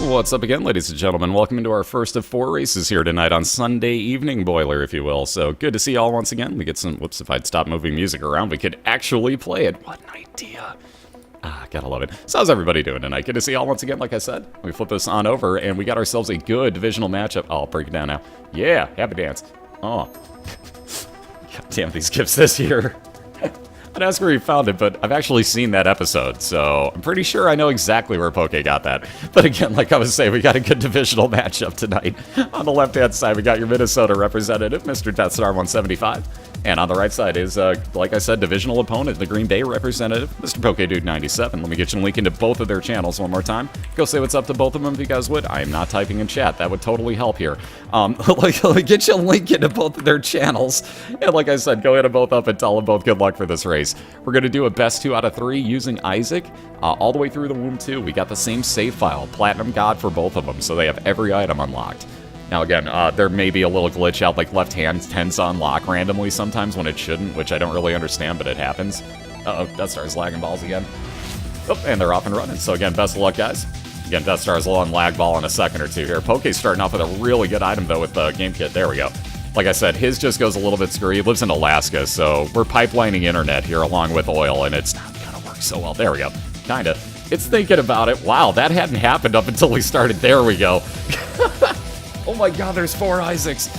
What's up again, ladies and gentlemen? Welcome into our first of 4 races here tonight on Sunday evening, BOILeR, if you will. So, good to see y'all once again. We get some... Whoops, if I'd stop moving music around, we could actually play it. What an idea. Gotta love it. So how's everybody doing tonight? Good to see y'all once again, like I said. We flip this on over, and we got ourselves a good divisional matchup. Oh, I'll break it down now. Yeah, happy dance. Oh. God damn, these gifts this year. I'd ask where you found it, but I've actually seen that episode, so I'm pretty sure I know exactly where Poke got that. But again, like I was saying, we got a good divisional matchup tonight. On the left-hand side, we got your Minnesota representative, Mr. Deathstar175. And on the right side is, like I said, divisional opponent, the Green Bay representative, Mr. Pokedude97. Let me get you a link into both of their channels one more time. Go say what's up to both of them if you guys would. I am not typing in chat. That would totally help here. Let me get you a link into both of their channels. And like I said, go hit them both up and tell them both good luck for this race. We're going to do a best 2 out of 3 using Isaac all the way through the womb, too. We got the same save file, Platinum God for both of them, so they have every item unlocked. Now again, there may be a little glitch out, like left hand tends to unlock randomly sometimes when it shouldn't, which I don't really understand, but it happens. Uh-oh, Deathstar's lagging balls again. Oh, and they're off and running. So again, best of luck, guys. Again, Deathstar's low on lag ball in a second or two here. Poke's starting off with a really good item, though, with the game kit. There we go. Like I said, his just goes a little bit screwy. He lives in Alaska, so we're pipelining internet here along with oil, and it's not gonna work so well. There we go. Kinda. It's thinking about it. Wow, that hadn't happened up until we started. There we go. Oh my god, there's 4 Isaacs.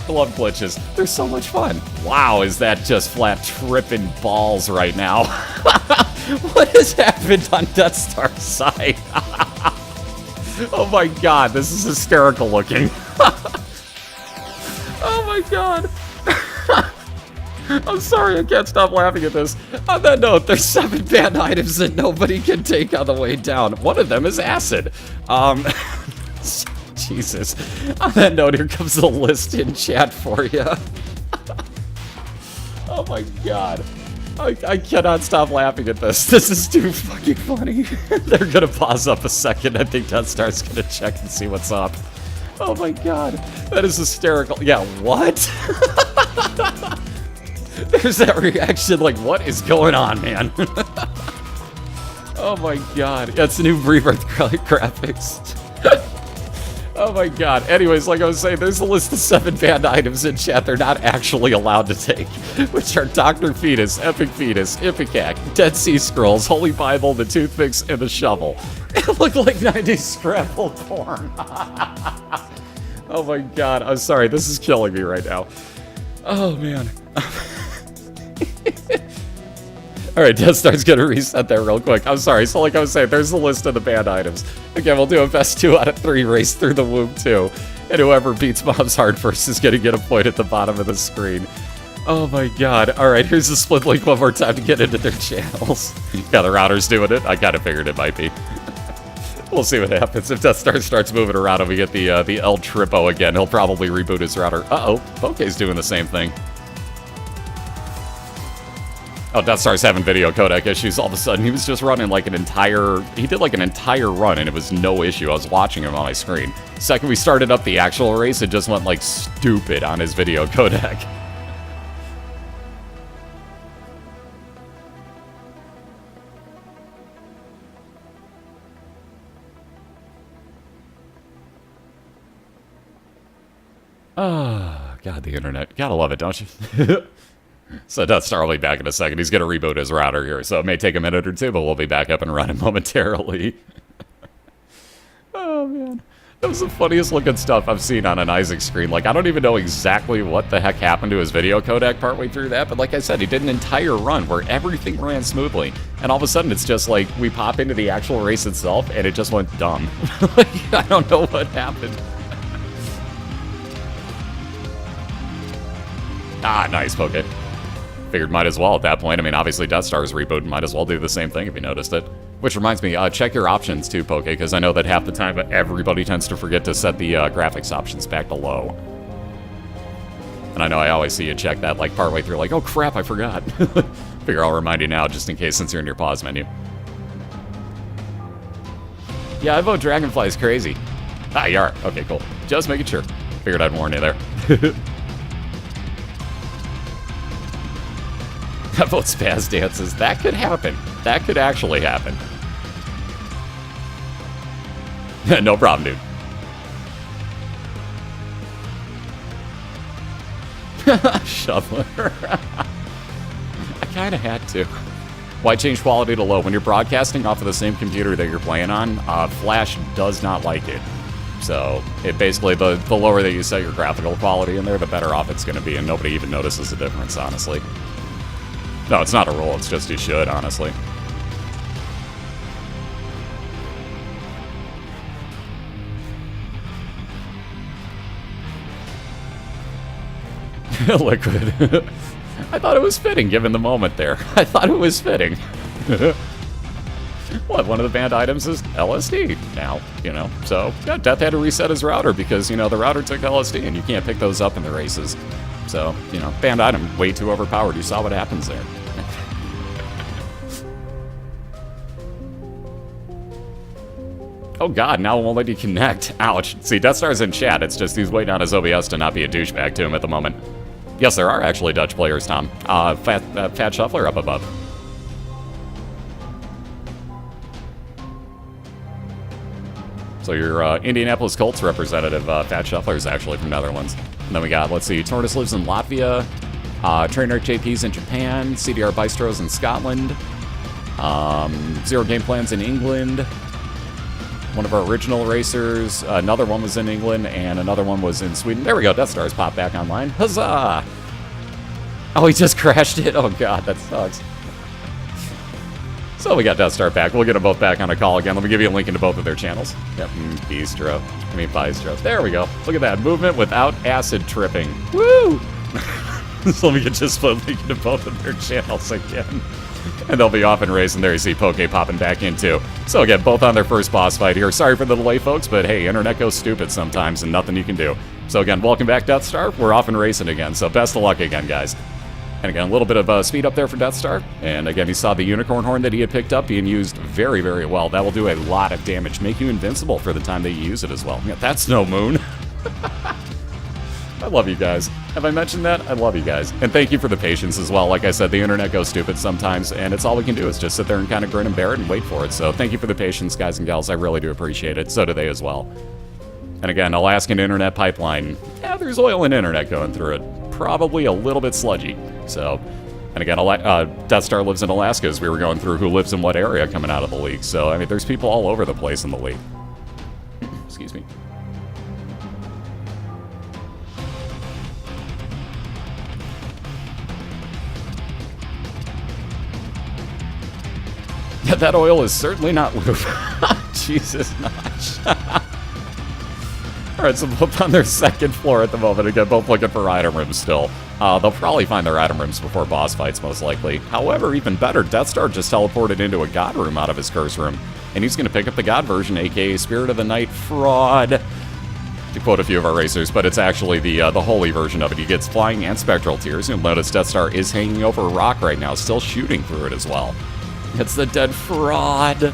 I love glitches. They're so much fun. Wow, is that just flat tripping balls right now? What has happened on Deathstar's side? Oh my god, this is hysterical looking. Oh my god. I'm sorry, I can't stop laughing at this. On that note, there's 7 banned items that nobody can take on the way down. One of them is acid. Jesus. On that note, here comes the list in chat for you. Oh my god. I cannot stop laughing at this. This is too fucking funny. They're gonna pause up a second. I think Deathstar's gonna check and see what's up. Oh my god. That is hysterical. Yeah, what? There's that reaction like, what is going on, man? Oh my god. That's new rebirth graphics. Oh my god. Anyways, like I was saying, there's a list of 7 banned items in chat they're not actually allowed to take, which are Dr. Fetus, Epic Fetus, Ipecac, Dead Sea Scrolls, Holy Bible, the Toothpicks, and the Shovel. It looked like 90s scramble porn. Oh my god. I'm sorry. This is killing me right now. Oh man. Alright, Deathstar's gonna reset there real quick. I'm sorry, so like I was saying, there's a list of the banned items. Again, we'll do a best 2 out of 3 race through the womb, too. And whoever beats Mom's Heart first is gonna get a point at the bottom of the screen. Oh my god. Alright, here's the split link one more time to get into their channels. Yeah, the router's doing it. I kinda figured it might be. We'll see what happens. If Deathstar starts moving around and we get the El Tripo again, he'll probably reboot his router. Uh-oh, Poke's doing the same thing. Oh, Deathstar's having video codec issues all of a sudden. He was just running like an entire... He did like an entire run and it was no issue. I was watching him on my screen. Second we started up the actual race, it just went like stupid on his video codec. Ah, god, the internet. Gotta love it, don't you? So Deathstar will be back in a second. He's going to reboot his router here, so it may take a minute or two, but we'll be back up and running momentarily. Oh, man. That was the funniest looking stuff I've seen on an Isaac screen. Like, I don't even know exactly what the heck happened to his video codec partway through that, but like I said, he did an entire run where everything ran smoothly, and all of a sudden it's just like, we pop into the actual race itself, and it just went dumb. Like, I don't know what happened. Ah, nice, Poke. Figured might as well at that point. I mean, obviously Deathstar is rebooted. Might as well do the same thing if you noticed it. Which reminds me, check your options too, Poke, because I know that half the time everybody tends to forget to set the graphics options back to low. And I know I always see you check that like partway through, like, oh crap, I forgot. Figure I'll remind you now, just in case, since you're in your pause menu. Yeah, I vote Dragonfly is crazy. Ah, you are. Okay, cool. Just making sure. Figured I'd warn you there. I vote Spaz Dances. That could happen. That could actually happen. No problem, dude. Shoveler. I kind of had to. Why change quality to low? When you're broadcasting off of the same computer that you're playing on, Flash does not like it. So it basically, the lower that you set your graphical quality in there, the better off it's going to be, and nobody even notices the difference, honestly. No, it's not a rule, it's just you should, honestly. Liquid. I thought it was fitting, given the moment there. I thought it was fitting. What, one of the banned items is LSD now, you know? So, yeah, Death had to reset his router because, you know, the router took LSD and you can't pick those up in the races. So, you know, banned item, way too overpowered. You saw what happens there. Oh god, now it won't let you connect. Ouch. See, Deathstar's in chat, it's just he's waiting on his OBS to not be a douchebag to him at the moment. Yes, there are actually Dutch players, Tom. Fat Shuffler up above. So your Indianapolis Colts representative, Fat Shuffler, is actually from Netherlands. And then we got, let's see, Tortoise lives in Latvia, Trainer JP's in Japan, CDR Bistros in Scotland, Zero Game Plans in England, one of our original racers, another one was in England, and another one was in Sweden. There we go, Deathstar's popped back online. Huzzah! Oh, he just crashed it? Oh god, that sucks. So we got Deathstar back. We'll get them both back on a call again. Let me give you a link into both of their channels. Yep, Bistro. Bistro. There we go. Look at that. Movement without acid tripping. Woo! So let me just put a link into both of their channels again. And they'll be off and racing. There you see Poke popping back in too. So again, both on their first boss fight here. Sorry for the delay, folks, but hey, internet goes stupid sometimes and nothing you can do. So again, welcome back, Deathstar. We're off and racing again, so best of luck again, guys. And again, a little bit of speed up there for Deathstar. And again, he saw the unicorn horn that he had picked up being used very, very well. That will do a lot of damage, make you invincible for the time that you use it as well. Yeah, that's no moon. I love you guys. Have I mentioned that? I love you guys. And thank you for the patience as well. Like I said, the internet goes stupid sometimes, and it's all we can do is just sit there and kind of grin and bear it and wait for it. So thank you for the patience, guys and gals. I really do appreciate it. So do they as well. And again, Alaskan internet pipeline. Yeah, there's oil and internet going through it. Probably a little bit sludgy. So, and again, Deathstar lives in Alaska as we were going through who lives in what area coming out of the league. So, I mean, there's people all over the place in the league. Excuse me. Yeah, that oil is certainly not lube. Jesus, Notch. Alright, so both on their second floor at the moment. Again, both looking for item rooms still. They'll probably find their item rooms before boss fights, most likely. However, even better, Deathstar just teleported into a god room out of his curse room. And he's going to pick up the god version, aka Spirit of the Night Fraud. To quote a few of our racers, but it's actually the holy version of it. He gets flying and spectral tears. You'll notice Deathstar is hanging over a rock right now, still shooting through it as well. It's the dead fraud.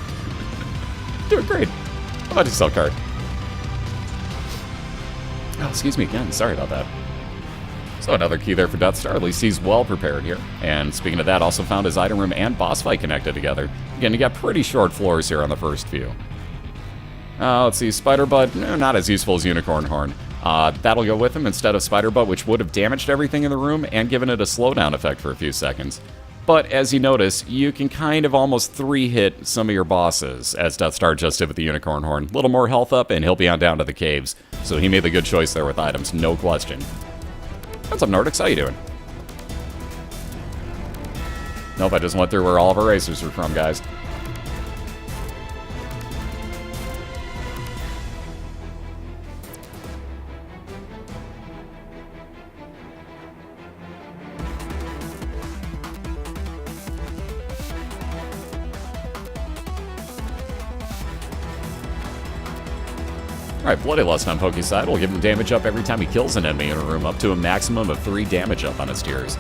Doing great. How about yourself, card? Oh, excuse me again. Sorry about that. So another key there for Deathstar. At least he's well prepared here. And speaking of that, also found his item room and boss fight connected together. Again, you got pretty short floors here on the first few. Let's see. Spider Butt, not as useful as Unicorn Horn. That'll go with him instead of Spider Butt, which would have damaged everything in the room and given it a slowdown effect for a few seconds. But as you notice, you can kind of almost 3-hit some of your bosses, as Deathstar just did with the Unicorn Horn. A little more health up, and he'll be on down to the caves. So he made the good choice there with items, no question. What's up, Nordics? How you doing? Nope, I just went through where all of our racers are from, guys. Alright, Bloody Lust on Poke's side will give him damage up every time he kills an enemy in a room, up to a maximum of 3 damage up on his tiers.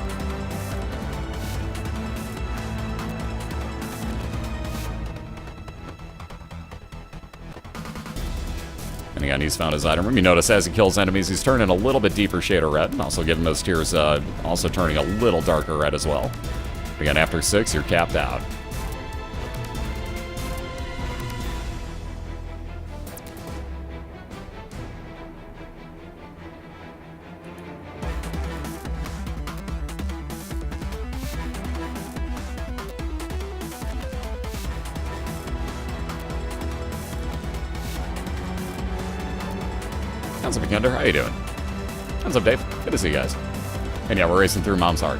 And again, he's found his item room. You notice as he kills enemies, he's turning a little bit deeper shade of red, and also giving those tiers also turning a little darker red as well. Again, after 6, you're capped out. What's up, Vikander? How you doing? What's up, Dave? Good to see you guys. And yeah, we're racing through Mom's Heart.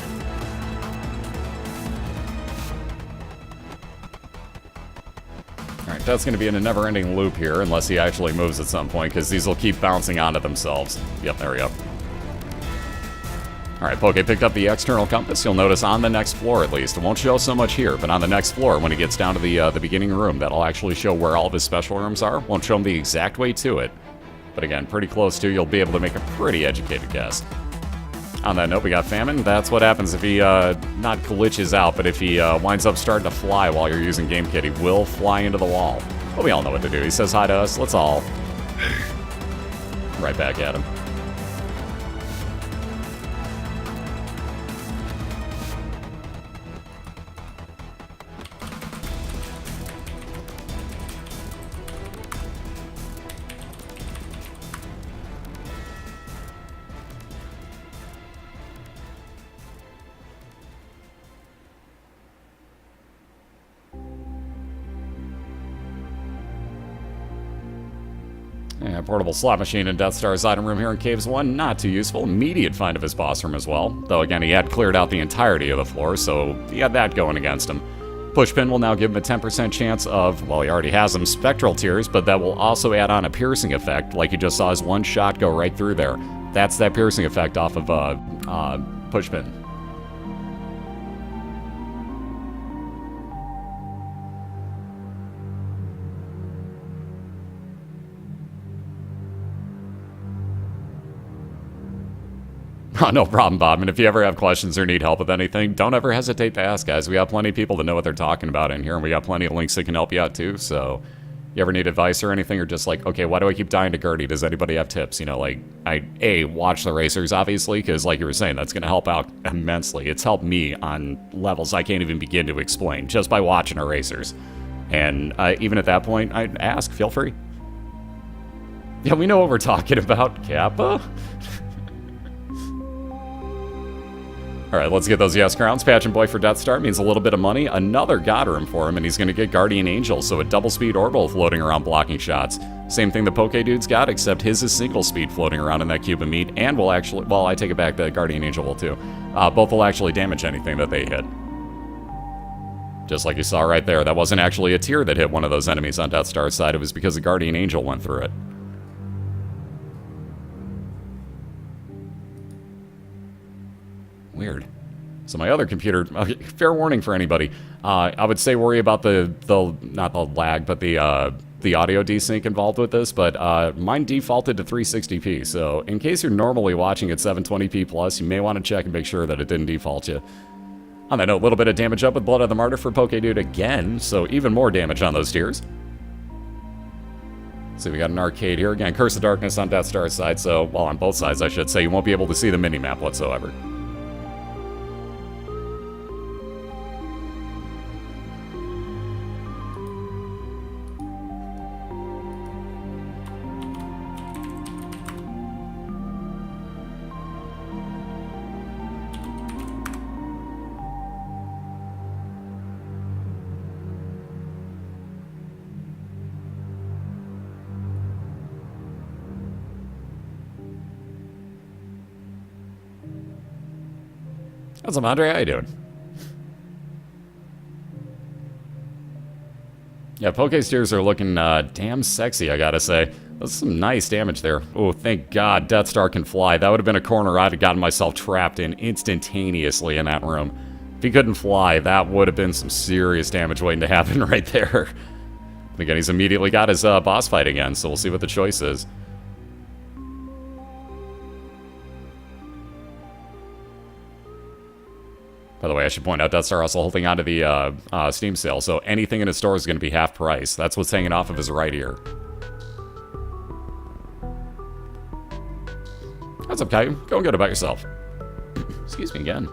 Alright, that's going to be in a never-ending loop here, unless he actually moves at some point, because these will keep bouncing onto themselves. Yep, there we go. Alright, Poke picked up the external compass. You'll notice on the next floor, at least. It won't show so much here, but on the next floor, when he gets down to the beginning room, that'll actually show where all of his special rooms are. Won't show him the exact way to it. But again, pretty close to. You'll be able to make a pretty educated guess. On that note, we got Famine. That's what happens if he, not glitches out, but if he winds up starting to fly while you're using GameKit, he will fly into the wall. But we all know what to do. He says hi to us. Let's all right back at him. Yeah, portable slot machine in Deathstar's item room here in Caves 1, not too useful. Immediate find of his boss room as well. Though again, he had cleared out the entirety of the floor, so he had that going against him. Pushpin will now give him a 10% chance of, well, he already has them, spectral tears, but that will also add on a piercing effect, like you just saw his one shot go right through there. That's that piercing effect off of Pushpin. Oh, no problem, Bob. And if you ever have questions or need help with anything, don't ever hesitate to ask, guys. We got plenty of people that know what they're talking about in here, and we got plenty of links that can help you out, too. So, you ever need advice or anything, or just like, okay, why do I keep dying to Gertie? Does anybody have tips? You know, like, watch the racers, obviously, because like you were saying, that's going to help out immensely. It's helped me on levels I can't even begin to explain, just by watching our racers. And even at that point, I'd ask, feel free. Yeah, we know what we're talking about, Kappa. Alright, let's get those yes crowns. Patchin' Boy for Deathstar means a little bit of money. Another God room for him, and he's going to get Guardian Angel, so a double speed orbital floating around blocking shots. Same thing the Pokedude's got, except his is single speed floating around in that cube of meat, and will actually, well, I take it back, the Guardian Angel will too. Both will actually damage anything that they hit. Just like you saw right there, that wasn't actually a tear that hit one of those enemies on Deathstar's side, it was because the Guardian Angel went through it. Weird. So my other computer, fair warning for anybody, I would say worry about the not the lag, but the audio desync involved with this, but mine defaulted to 360p, so in case you're normally watching at 720p plus, you may want to check and make sure that it didn't default you. On that note, a little bit of damage up with Blood of the Martyr for Pokedude again, so even more damage on those tiers. So we got an arcade here, again, Curse of Darkness on Deathstar's side, so, well, on both sides I should say, you won't be able to see the mini-map whatsoever. What's up, Andre? How you doing? Yeah, Pokesteers are looking damn sexy, I gotta say. That's some nice damage there. Oh, thank God Deathstar can fly. That would have been a corner I'd have gotten myself trapped in instantaneously in that room. If he couldn't fly, that would have been some serious damage waiting to happen right there. Again, he's immediately got his boss fight again, so we'll see what the choice is. By the way, I should point out Deathstar also holding onto the Steam sale, so anything in his store is going to be half price. That's what's hanging off of his right ear. What's up, Caillou? Go and get about yourself. Excuse me again.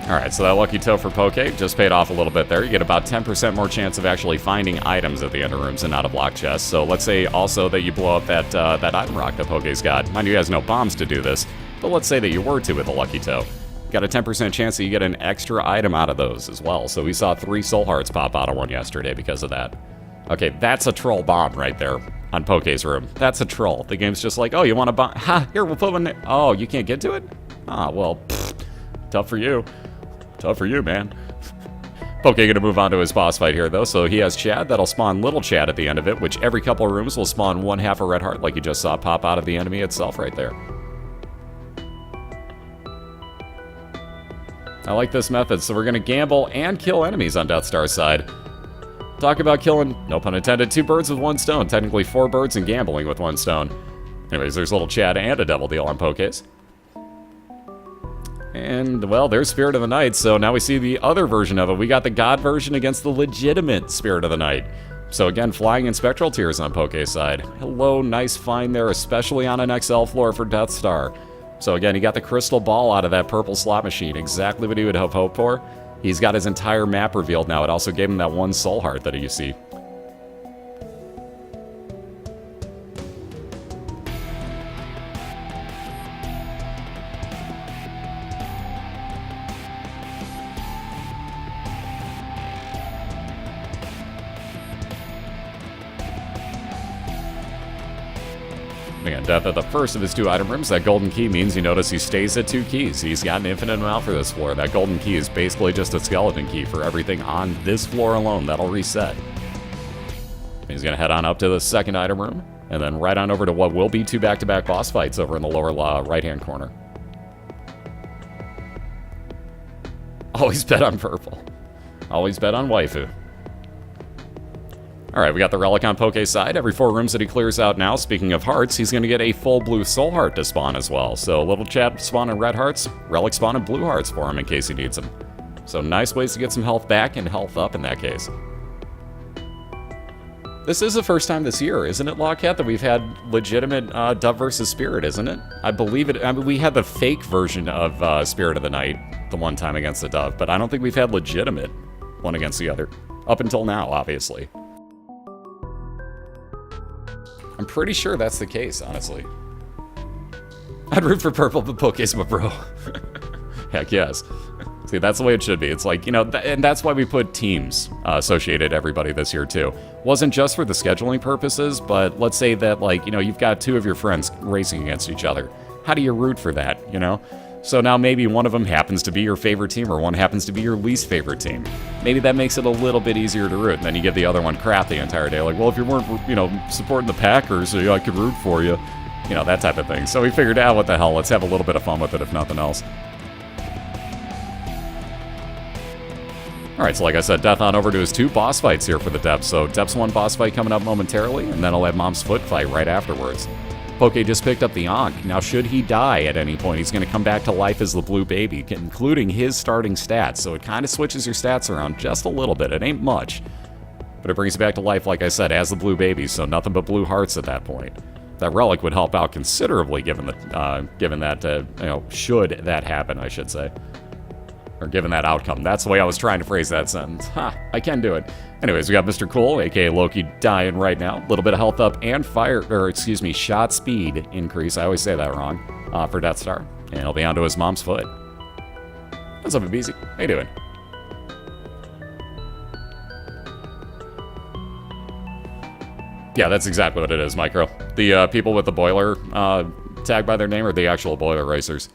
Alright, so that lucky toe for Poke just paid off a little bit there. You get about 10% more chance of actually finding items at the end of rooms and not a block chest. So let's say also that you blow up that item rock that Poke's got. Mind you, he has no bombs to do this, but let's say that you were to with a lucky toe. You got a 10% chance that you get an extra item out of those as well. So we saw 3 soul hearts pop out of one yesterday because of that. Okay, that's a troll bomb right there on Poke's room. That's a troll. The game's just like, oh, you want a bomb? Ha, here, we'll put one there. Oh, you can't get to it? Ah, well, tough for you. Tough for you, man. Poke gonna move on to his boss fight here, though. So he has Chad. That'll spawn Little Chad at the end of it, which every couple of rooms will spawn 1/2 a red heart, like you just saw pop out of the enemy itself right there. I like this method. So we're gonna gamble and kill enemies on Deathstar's side. Talk about killing, no pun intended, 2 birds with 1 stone. Technically 4 birds and gambling with 1 stone. Anyways, there's Little Chad and a Devil Deal on Poke's. And, well, there's Spirit of the Night, so now we see the other version of it. We got the God version against the legitimate Spirit of the Night. So again, flying and spectral tears on Poke's side. Hello, nice find there, especially on an XL floor for Deathstar. So again, he got the crystal ball out of that purple slot machine, exactly what he would have hoped for. He's got his entire map revealed now. It also gave him that 1 soul heart that you see. Again, Death at the first of his 2 item rooms. That golden key means you notice he stays at 2 keys. He's got an infinite amount for this floor. That golden key is basically just a skeleton key for everything on this floor alone. That'll reset. He's going to head on up to the 2nd item room, and then right on over to what will be 2 back-to-back boss fights over in the lower right-hand corner. Always bet on purple. Always bet on waifu. Alright, we got the relic on Poke's side. Every 4 rooms that he clears out now, speaking of hearts, he's going to get a full blue soul heart to spawn as well. So Little Chad spawning red hearts, relic spawning blue hearts for him in case he needs them. So nice ways to get some health back and health up in that case. This is the first time this year, isn't it, Lawcat, that we've had legitimate Dove versus Spirit, isn't it? I believe it. I mean, we had the fake version of Spirit of the Night the one time against the Dove, but I don't think we've had legitimate one against the other. Up until now, obviously. I'm pretty sure that's the case, honestly. I'd root for purple, but Poke's my bro. Heck yes. See, that's the way it should be. It's like, you know, and that's why we put teams associated everybody this year, too. Wasn't just for the scheduling purposes, but let's say that, like, you know, you've got 2 of your friends racing against each other. How do you root for that, you know? So now maybe one of them happens to be your favorite team or one happens to be your least favorite team. Maybe that makes it a little bit easier to root, and then you give the other one crap the entire day. Like, well, if you weren't, you know, supporting the Packers, so I could root for you. You know, that type of thing. So we figured out, what the hell, let's have a little bit of fun with it, if nothing else. Alright, so like I said, Death on over to his 2 boss fights here for the Depths. So Depths 1 boss fight coming up momentarily, and then I'll have Mom's Foot fight right afterwards. Poke just picked up the Ankh. Now, should he die at any point, he's going to come back to life as the blue baby, including his starting stats. So it kind of switches your stats around just a little bit. It ain't much, but it brings you back to life, like I said, as the blue baby. So nothing but blue hearts at that point. That relic would help out considerably, given that, you know, should that happen, I should say. Or given that outcome. That's the way I was trying to phrase that sentence. Ha, I can do it. Anyways, we got Mr. Cool, aka Loki, dying right now. A little bit of health up and shot speed increase. I always say that wrong. For Deathstar. And he'll be onto his mom's foot. What's up, Abizi? How you doing? Yeah, that's exactly what it is, Micro. The people with the BOILeR tag by their name are the actual BOILeR racers.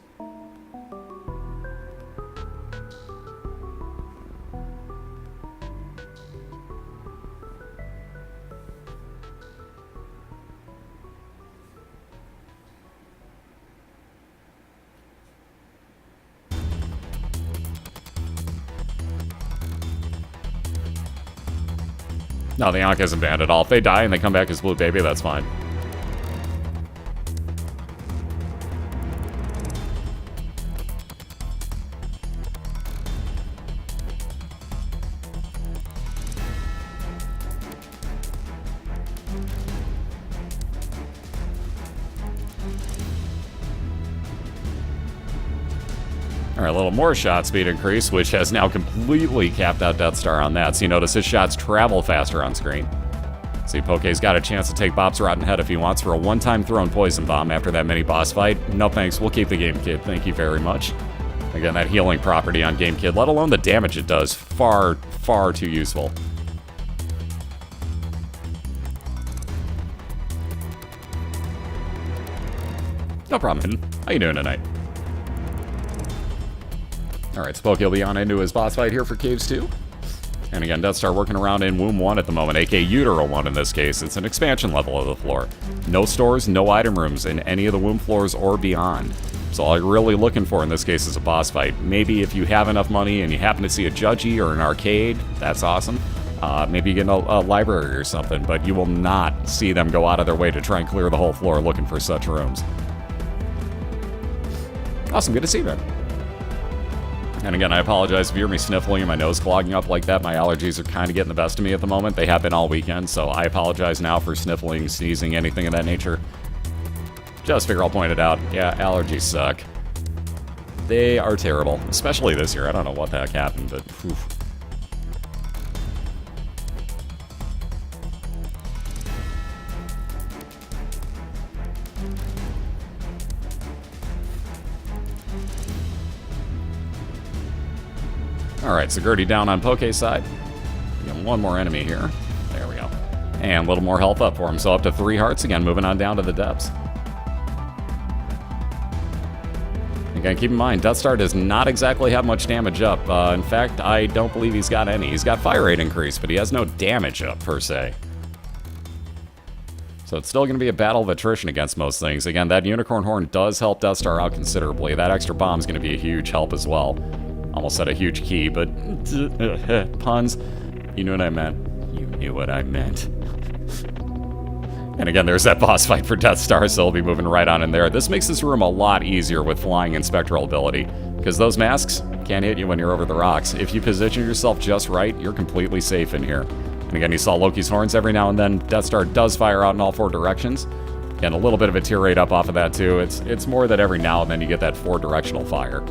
No, the Ankh isn't banned at all. If they die and they come back as blue baby, that's fine. Alright, a little more shot speed increase, which has now completely capped out Deathstar on that. So you notice his shots travel faster on screen. See, Poke's got a chance to take Bob's rotten head if he wants for a one-time thrown Poison Bomb after that mini-boss fight. No thanks, we'll keep the Game Kid, thank you very much. Again, that healing property on Game Kid, let alone the damage it does, far, far too useful. No problem, Hidden. How you doing tonight? Alright, so Poke will be on into his boss fight here for Caves 2. And again, Deathstar working around in Womb 1 at the moment, aka Utero 1 in this case. It's an expansion level of the floor. No stores, no item rooms in any of the Womb floors or beyond. So all you're really looking for in this case is a boss fight. Maybe if you have enough money and you happen to see a judgy or an arcade, that's awesome. Maybe you get a library or something, but you will not see them go out of their way to try and clear the whole floor looking for such rooms. Awesome, good to see you, man. And again, I apologize if you hear me sniffling and my nose clogging up like that. My allergies are kind of getting the best of me at the moment. They have been all weekend, so I apologize now for sniffling, sneezing, anything of that nature. Just figure I'll point it out. Yeah, allergies suck. They are terrible, especially this year. I don't know what the heck happened, but whew. Alright, so Gertie down on Poke's side. Get one more enemy here. There we go. And a little more health up for him, so up to 3 hearts again, moving on down to the depths. Again, keep in mind, Deathstar does not exactly have much damage up. In fact, I don't believe he's got any. He's got fire rate increase, but he has no damage up, per se. So it's still going to be a battle of attrition against most things. Again, that Unicorn Horn does help Deathstar out considerably. That extra bomb is going to be a huge help as well. Almost said a huge key, but puns, you knew what I meant. You knew what I meant. And again, there's that boss fight for Deathstar, so we'll be moving right on in there. This makes this room a lot easier with flying and spectral ability, because those masks can't hit you when you're over the rocks. If you position yourself just right, you're completely safe in here. And again, you saw Loki's horns every now and then. Deathstar does fire out in all 4 directions. And a little bit of a tear rate up off of that too. It's more that every now and then you get that 4-directional fire.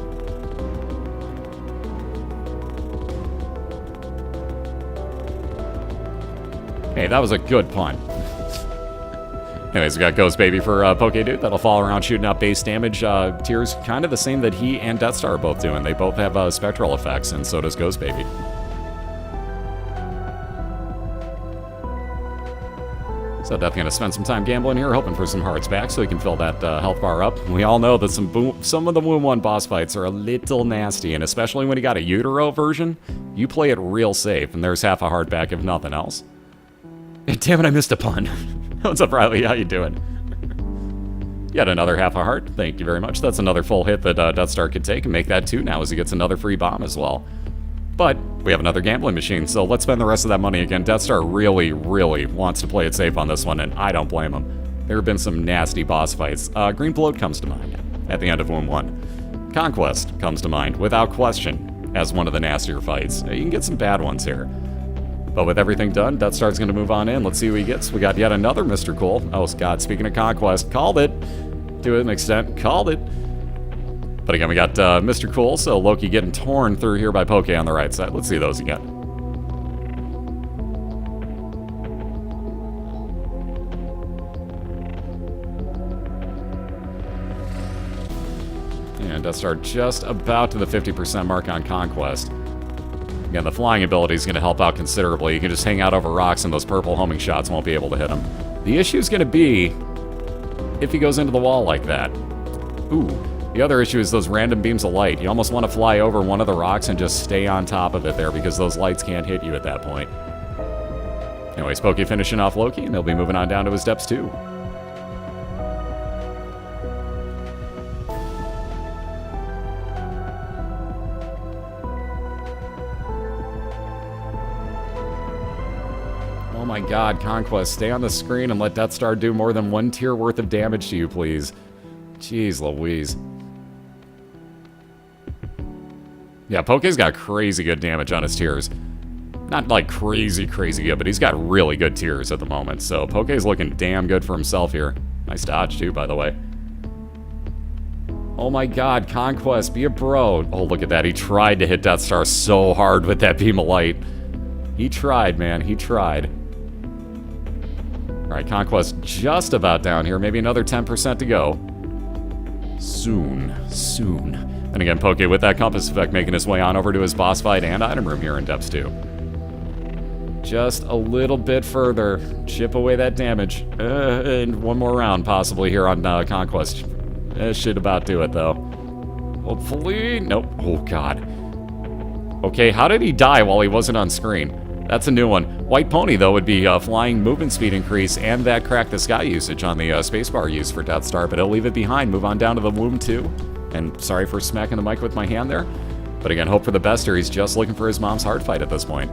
Hey, that was a good pun. Anyways, we got Ghost Baby for Pokedude. That'll fall around shooting out base damage. Tears kind of the same that he and Deathstar are both doing. They both have spectral effects, and so does Ghost Baby. So Death gonna spend some time gambling here, hoping for some hearts back so he can fill that health bar up. We all know that some of the Womb 1 boss fights are a little nasty, and especially when you got a Utero version, you play it real safe, and there's half a heart back if nothing else. Damn it, I missed a pun. What's up, Riley? How you doing? Yet another half a heart. Thank you very much. That's another full hit that Deathstar could take and make that 2 now as he gets another free bomb as well. But we have another gambling machine, so let's spend the rest of that money again. Deathstar really, really wants to play it safe on this one, and I don't blame him. There have been some nasty boss fights. Green Bloat comes to mind at the end of Womb 1. Conquest comes to mind, without question, as one of the nastier fights. You can get some bad ones here. But with everything done, Deathstar's going to move on in. Let's see who he gets. We got yet another Mr. Cool. Oh, God, speaking of Conquest, called it. To an extent, called it. But again, we got Mr. Cool, so Loki getting torn through here by Poke on the right side. Let's see those again. And Deathstar just about to the 50% mark on Conquest. Again, the flying ability is going to help out considerably. You can just hang out over rocks and those purple homing shots won't be able to hit him. The issue is going to be if he goes into the wall like that. Ooh. The other issue is those random beams of light. You almost want to fly over one of the rocks and just stay on top of it there because those lights can't hit you at that point. Anyways, Poke finishing off Loki, and they'll be moving on down to his depths too. Oh my God, Conquest, stay on the screen and let Deathstar do more than 1 tier worth of damage to you, please. Jeez Louise. Yeah, Poke's got crazy good damage on his tiers. Not like crazy good, but he's got really good tiers at the moment, so Poke's looking damn good for himself here. Nice dodge too, by the way. Oh my god, Conquest, be a bro. Oh, look at that. He tried to hit Deathstar so hard with that beam of light. He tried, man. He tried. Alright, Conquest just about down here. Maybe another 10% to go. Soon. Soon. And again, Poke with that compass effect making his way on over to his boss fight and item room here in Depths 2. Just a little bit further. Chip away that damage. And one more round possibly here on Conquest. Should about do it, though. Hopefully. Nope. Oh, God. Okay, how did he die while he wasn't on screen? That's a new one. White Pony, though, would be flying movement speed increase and that Crack the Sky usage on the spacebar use for Deathstar, but he'll leave it behind. Move on down to the womb, too. And sorry for smacking the mic with my hand there. But again, hope for the best here. He's just looking for his mom's heart fight at this point.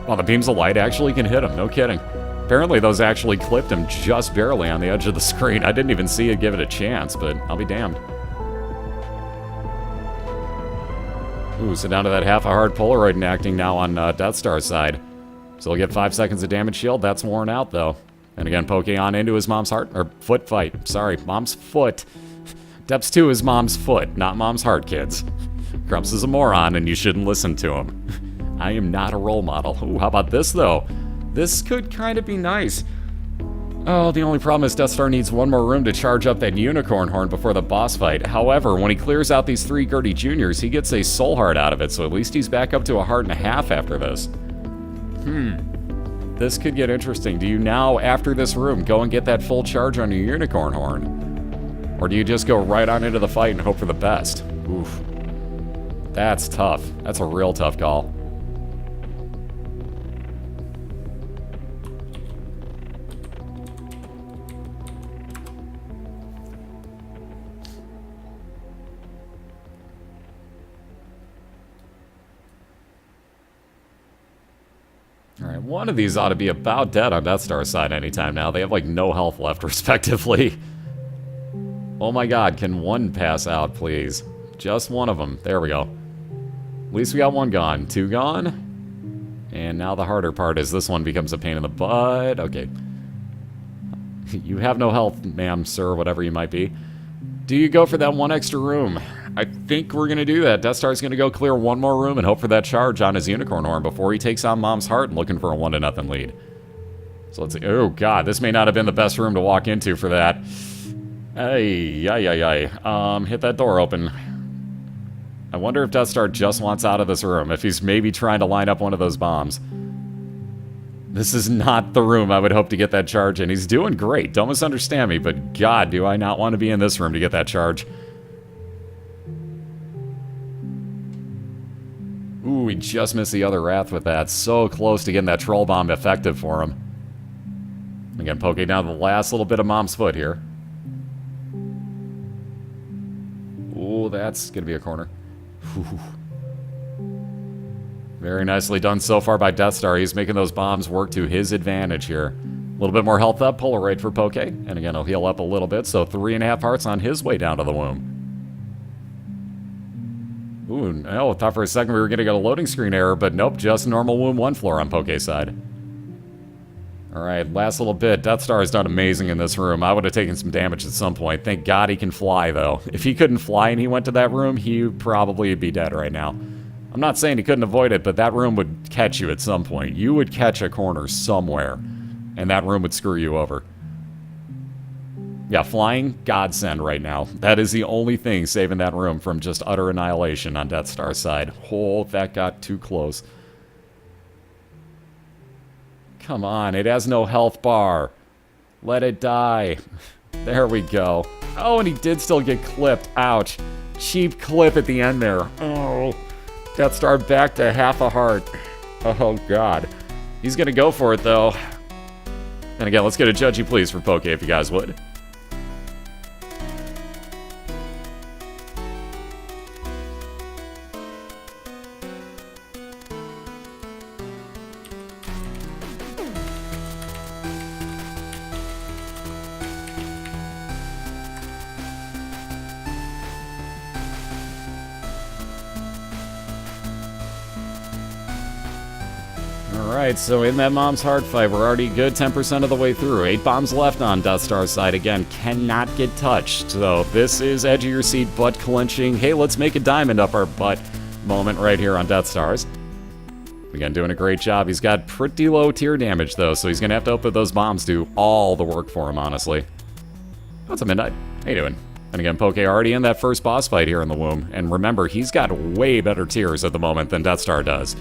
Well, the beams of light actually can hit him, no kidding. Apparently those actually clipped him just barely on the edge of the screen. I didn't even see it give it a chance, but I'll be damned. Ooh, so down to that half a heart Polaroid enacting now on Deathstar's side. So he'll get 5 seconds of damage shield. That's worn out, though. And again, poking on into his mom's heart, or foot fight. Sorry, mom's foot. Depths 2 is mom's foot, not mom's heart, kids. Grumps is a moron, and you shouldn't listen to him. I am not a role model. Ooh, how about this, though? This could kind of be nice. Oh, the only problem is Deathstar needs one more room to charge up that unicorn horn before the boss fight. However, when he clears out these 3 Gertie Juniors, he gets a soul heart out of it, so at least he's back up to a heart and a half after this. This could get interesting. Do you now, after this room, go and get that full charge on your unicorn horn? Or do you just go right on into the fight and hope for the best? Oof. That's tough. That's a real tough call. Alright, one of these ought to be about dead on Deathstar's side anytime now. They have, like, no health left, respectively. Oh my god, can one pass out, please? Just one of them. There we go. At least we got one gone. 2 gone. And now the harder part is this one becomes a pain in the butt. Okay. You have no health, ma'am, sir, whatever you might be. Do you go for that one extra room? I think we're going to do that. Deathstar's going to go clear one more room and hope for that charge on his unicorn horn before he takes on Mom's heart and looking for a 1-0 lead. So let's see. Oh, God, this may not have been the best room to walk into for that. Hit that door open. I wonder if Deathstar just wants out of this room, if he's maybe trying to line up one of those bombs. This is not the room I would hope to get that charge in. He's doing great, don't misunderstand me, but God, do I not want to be in this room to get that charge. Ooh, he just missed the other Wrath with that. So close to getting that Troll Bomb effective for him. Again, poking down the last little bit of Mom's foot here. Ooh, that's going to be a corner. Ooh. Very nicely done so far by Deathstar. He's making those bombs work to his advantage here. A little bit more health up, Polaroid for Poke. And again, he'll heal up a little bit, so 3.5 hearts on his way down to the womb. Ooh, no, thought for a second we were going to get a loading screen error, but nope, just normal womb 1 floor on Poke's side. Alright, last little bit. Deathstar has done amazing in this room. I would have taken some damage at some point. Thank God he can fly, though. If he couldn't fly and he went to that room, he would probably be dead right now. I'm not saying he couldn't avoid it, but that room would catch you at some point. You would catch a corner somewhere, and that room would screw you over. Yeah, flying, godsend right now. That is the only thing saving that room from just utter annihilation on Deathstar's side. Oh, that got too close. Come on, it has no health bar. Let it die. There we go. Oh, and he did still get clipped. Ouch. Cheap clip at the end there. Oh. Deathstar back to half a heart. Oh, God. He's gonna go for it, though. And again, let's get a judgy please for Poke, if you guys would. Alright, so in that mom's heart fight, we're already good 10% of the way through. 8 bombs left on Deathstar's side. Again, cannot get touched. So this is edge of your seat, butt clenching. Hey, let's make a diamond up our butt moment right here on Deathstar's. Again, doing a great job. He's got pretty low tier damage, though, so he's going to have to hope that those bombs do all the work for him, honestly. What's up, Midnight? How you doing? And again, Poke already in that first boss fight here in the womb. And remember, he's got way better tiers at the moment than Deathstar does.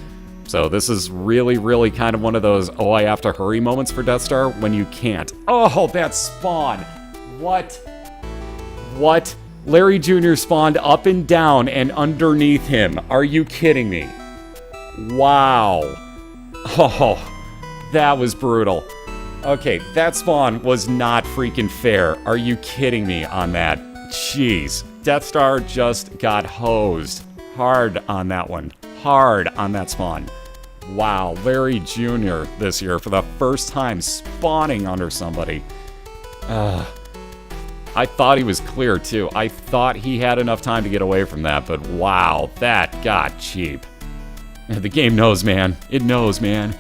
So this is really, really kind of one of those, oh, I have to hurry moments for Deathstar when you can't. Oh, that spawn. What? What? Larry Jr. spawned up and down and underneath him. Are you kidding me? Wow. Oh, that was brutal. Okay, that spawn was not freaking fair. Are you kidding me on that? Jeez. Deathstar just got hosed. Hard on that one. Hard on that spawn. Wow, Larry Jr. this year for the first time spawning under somebody. I thought he was clear, too. I thought he had enough time to get away from that, but wow, that got cheap. The game knows, man. It knows, man.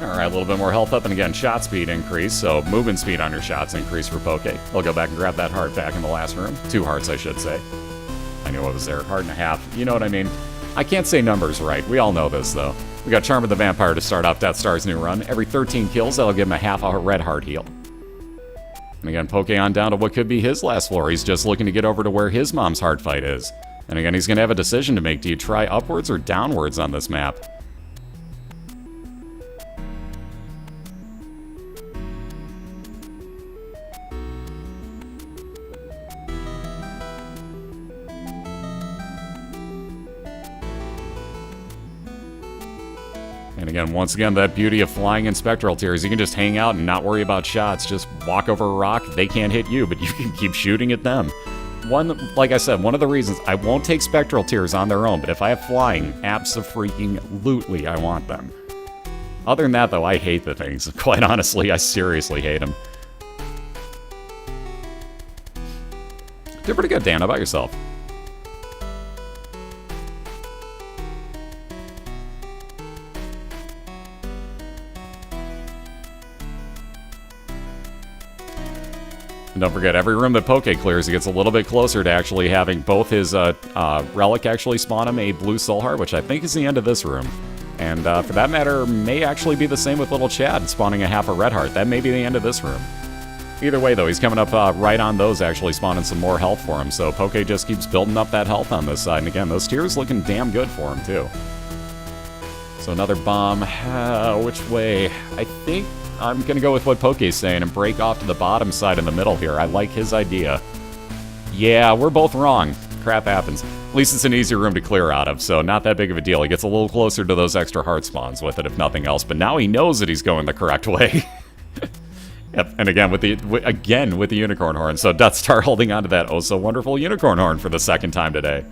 Alright, a little bit more health up, and again, shot speed increase, so movement speed on your shots increase for Poke. I'll go back and grab that heart back in the last room. 2 hearts, I should say. I knew it was there. Heart and a half. You know what I mean? I can't say numbers right. We all know this, though. We got Charm of the Vampire to start off Deathstar's new run. Every 13 kills, that'll give him a half a red heart heal. And again, Poke on down to what could be his last floor. He's just looking to get over to where his mom's heart fight is. And again, he's going to have a decision to make. Do you try upwards or downwards on this map? And again, once again, that beauty of flying in spectral tiers. You can just hang out and not worry about shots. Just walk over a rock. They can't hit you, but you can keep shooting at them. Like I said, one of the reasons I won't take spectral tiers on their own, but if I have flying, abso-freaking-lutely, I want them. Other than that, though, I hate the things. Quite honestly, I seriously hate them. Did pretty good, Dan. How about yourself? And don't forget, every room that Poke clears, he gets a little bit closer to actually having both his relic actually spawn him a blue soul heart, which I think is the end of this room. And for that matter, may actually be the same with little Chad spawning a half a red heart. That may be the end of this room. Either way, though, he's coming up right on those, actually spawning some more health for him. So Poke just keeps building up that health on this side. And again, those tiers looking damn good for him, too. So another bomb. Which way? I think I'm going to go with what Poke's saying and break off to the bottom side in the middle here. I like his idea. Yeah, we're both wrong. Crap happens. At least it's an easier room to clear out of, so not that big of a deal. He gets a little closer to those extra heart spawns with it, if nothing else. But now he knows that he's going the correct way. Yep, and again with the unicorn horn. So Deathstar holding on to that oh so wonderful unicorn horn for the second time today.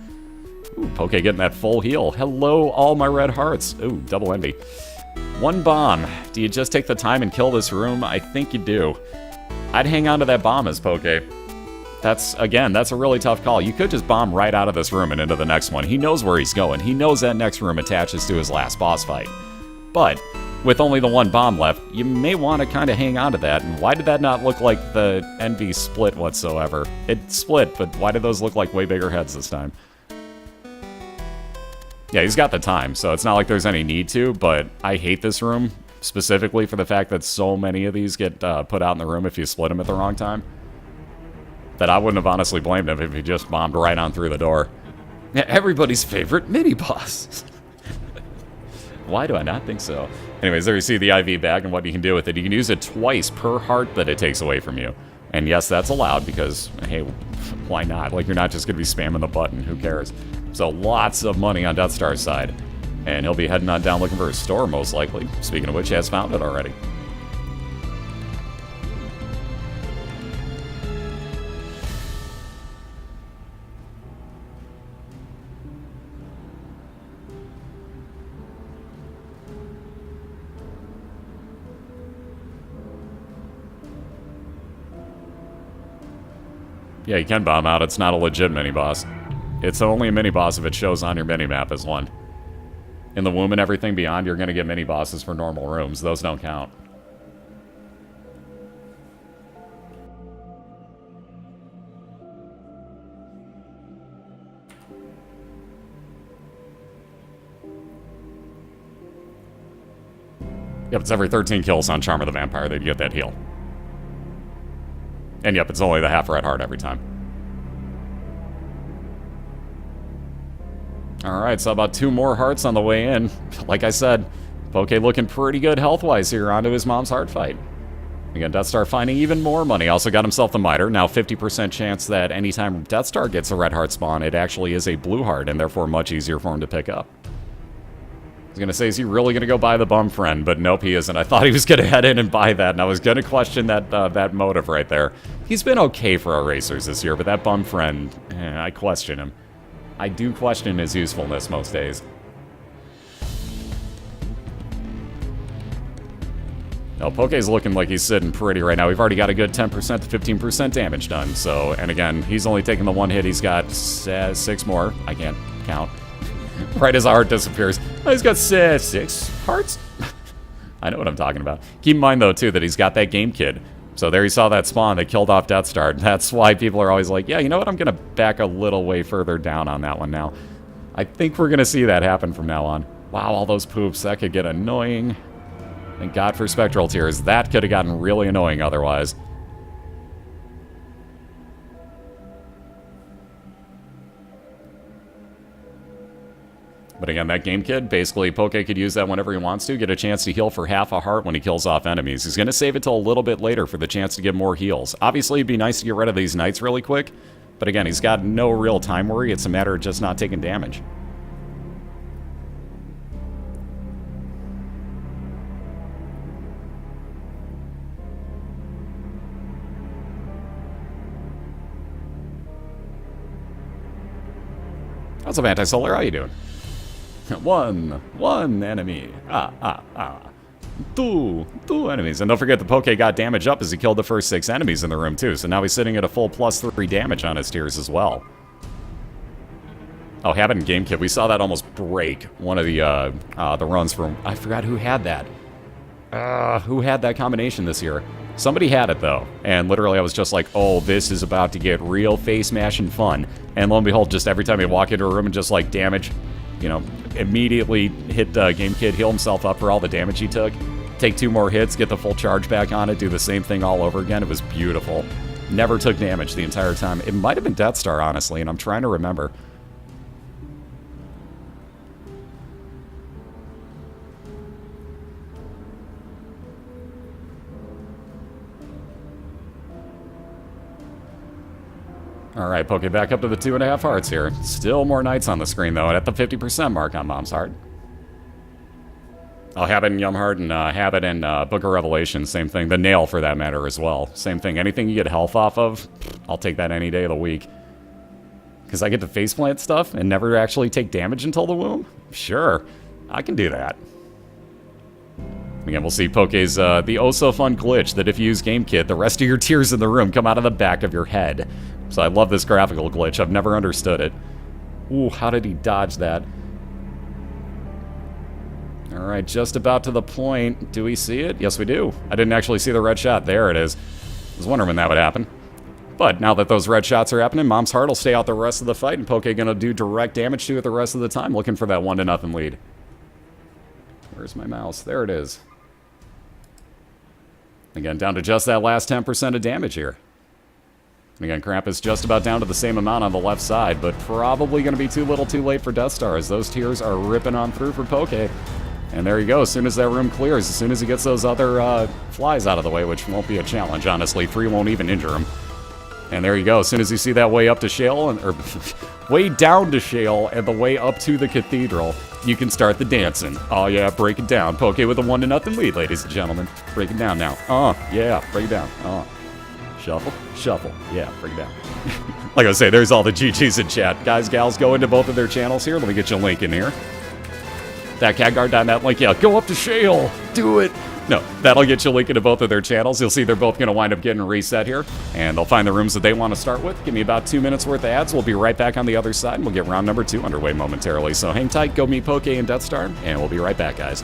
Ooh, Poke getting that full heal. Hello, all my red hearts. Ooh, double envy. 1 bomb. Do you just take the time and kill this room? I think you do. I'd hang on to that bomb as Poke. That's a really tough call. You could just bomb right out of this room and into the next one. He knows where he's going. He knows that next room attaches to his last boss fight. But with only the 1 bomb left, you may want to kind of hang on to that. And why did that not look like the envy split whatsoever? It split, but why did those look like way bigger heads this time? Yeah, he's got the time, so it's not like there's any need to, but I hate this room, specifically for the fact that so many of these get put out in the room if you split them at the wrong time. That I wouldn't have honestly blamed him if he just bombed right on through the door. Yeah, everybody's favorite mini-boss. Why do I not think so? Anyways, there you see the IV bag and what you can do with it. You can use it twice per heart that it takes away from you. And yes, that's allowed because, hey, why not? Like, you're not just going to be spamming the button. Who cares? So lots of money on Deathstar's side. And he'll be heading on down looking for a store, most likely. Speaking of which, he has found it already. Yeah, you can bomb out. It's not a legit mini-boss. It's only a mini-boss if it shows on your mini-map as one. In the womb and everything beyond, you're going to get mini-bosses for normal rooms. Those don't count. Yep, it's every 13 kills on Charm of the Vampire that you get that heal. And yep, it's only the half red heart every time. Alright, so about 2 more hearts on the way in. Like I said, Poke looking pretty good health-wise here onto his mom's heart fight. Again, Deathstar finding even more money. Also got himself the Miter. Now 50% chance that anytime Deathstar gets a red heart spawn, it actually is a blue heart, and therefore much easier for him to pick up. I was going to say, is he really going to go buy the bum friend? But nope, he isn't. I thought he was going to head in and buy that, and I was going to question that motive right there. He's been okay for our racers this year, but that bum friend, I question him. I do question his usefulness most days. Now, Poke's looking like he's sitting pretty right now. We've already got a good 10% to 15% damage done, so, and again, he's only taking the 1 hit. He's got 6 more. I can't count. Right as our heart disappears. Oh, he's got 6 hearts? I know what I'm talking about. Keep in mind, though, too, that he's got that Game Kid. So there you saw that spawn that killed off Deathstar. That's why people are always like, yeah, you know what? I'm going to back a little way further down on that one now. I think we're going to see that happen from now on. Wow, all those poops. That could get annoying. Thank God for Spectral Tears. That could have gotten really annoying otherwise. But again, that Game Kid, basically, Poke could use that whenever he wants to, get a chance to heal for half a heart when he kills off enemies. He's going to save it till a little bit later for the chance to get more heals. Obviously, it'd be nice to get rid of these knights really quick, but again, he's got no real time worry. It's a matter of just not taking damage. What's up, Anti-Solar? How you doing? One enemy. Two enemies. And don't forget the Poke got damage up as he killed the first 6 enemies in the room too. So now he's sitting at a full +3 damage on his tiers as well. Oh, Habit and Game Kit. We saw that almost break one of the runs from... I forgot who had that. Who had that combination this year? Somebody had it, though. And literally I was just like, oh, this is about to get real face mashing fun. And lo and behold, just every time he'd walk into a room and just like damage... You know, immediately hit Game Kid, heal himself up for all the damage he took, take 2 more hits, get the full charge back on it, do the same thing all over again. It was beautiful. Never took damage the entire time. It might have been Deathstar, honestly, and I'm trying to remember. Alright, Poke back up to the 2.5 hearts here. Still more knights on the screen, though, and at the 50% mark on Mom's Heart. Oh, Habit and Yumheart and Habit and Book of Revelation, same thing. The Nail, for that matter, as well. Same thing. Anything you get health off of, I'll take that any day of the week. Because I get to faceplant stuff and never actually take damage until the womb? Sure, I can do that. Again, we'll see Poke's, the oh-so-fun glitch that if you use Game Kit, the rest of your tears in the room come out of the back of your head. So I love this graphical glitch. I've never understood it. Ooh, how did he dodge that? Alright, just about to the point. Do we see it? Yes, we do. I didn't actually see the red shot. There it is. I was wondering when that would happen. But now that those red shots are happening, Mom's Heart will stay out the rest of the fight, and Poke gonna do direct damage to it the rest of the time, looking for that 1-0 lead. Where's my mouse? There it is. Again, down to just that last 10% of damage here. And again, Krampus just about down to the same amount on the left side, but probably going to be too little too late for Deathstar as those tears are ripping on through for Poke. And there you go, as soon as that room clears, as soon as he gets those other flies out of the way, which won't be a challenge, honestly. 3 won't even injure him. And there you go, as soon as you see that way up to Shale, or way down to Shale, and the way up to the Cathedral, you can start the dancing. Oh yeah, break it down. Poke with a 1-0 lead, ladies and gentlemen. Break it down now. Yeah, break it down. Shuffle, shuffle. Yeah, break it down. Like I say, there's all the GGs in chat. Guys, gals, go into both of their channels here. Let me get you a link in here. That cat guard down that link. Yeah, go up to Shale. Do it. No, that'll get you a link into both of their channels. You'll see they're both going to wind up getting reset here, and they'll find the rooms that they want to start with. Give me about 2 minutes worth of ads. We'll be right back on the other side, and we'll get round number 2 underway momentarily. So hang tight, go meet Poke and Deathstar, and we'll be right back, guys.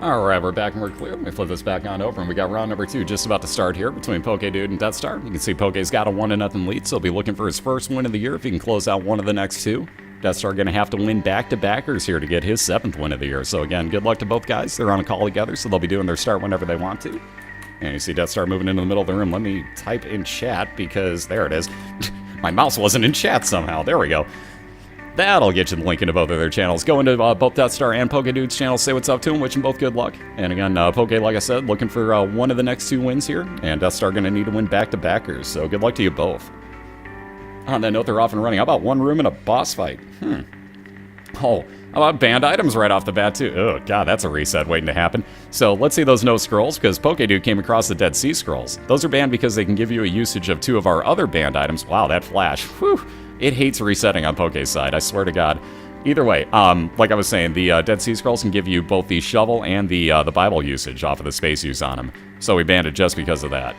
Alright, we're back and we're clear. Let me flip this back on over, and we got round number 2 just about to start here between Pokedude and Deathstar. You can see Poke's got a 1-0 lead, so he'll be looking for his first win of the year if he can close out one of the next 2. Deathstar going to have to win back-to-backers here to get his 7th win of the year. So again, good luck to both guys. They're on a call together, so they'll be doing their start whenever they want to. And you see Deathstar moving into the middle of the room. Let me type in chat because there it is. My mouse wasn't in chat somehow. There we go. That'll get you the link into both of their channels. Go into both Deathstar and Pokedude's channels, say what's up to them, wish them both good luck. And again, Poke, like I said, looking for one of the next 2 wins here, and Deathstar going to need to win back-to-backers, so good luck to you both. On that note, they're off and running. How about one room and a boss fight? Oh, how about banned items right off the bat, too? Oh, God, that's a reset waiting to happen. So let's see those no scrolls, because Pokedude came across the Dead Sea Scrolls. Those are banned because they can give you a usage of 2 of our other banned items. Wow, that flash. Whew. It hates resetting on Poke's side, I swear to God. Either way, like I was saying, the Dead Sea Scrolls can give you both the shovel and the Bible usage off of the space use on them. So we banned it just because of that.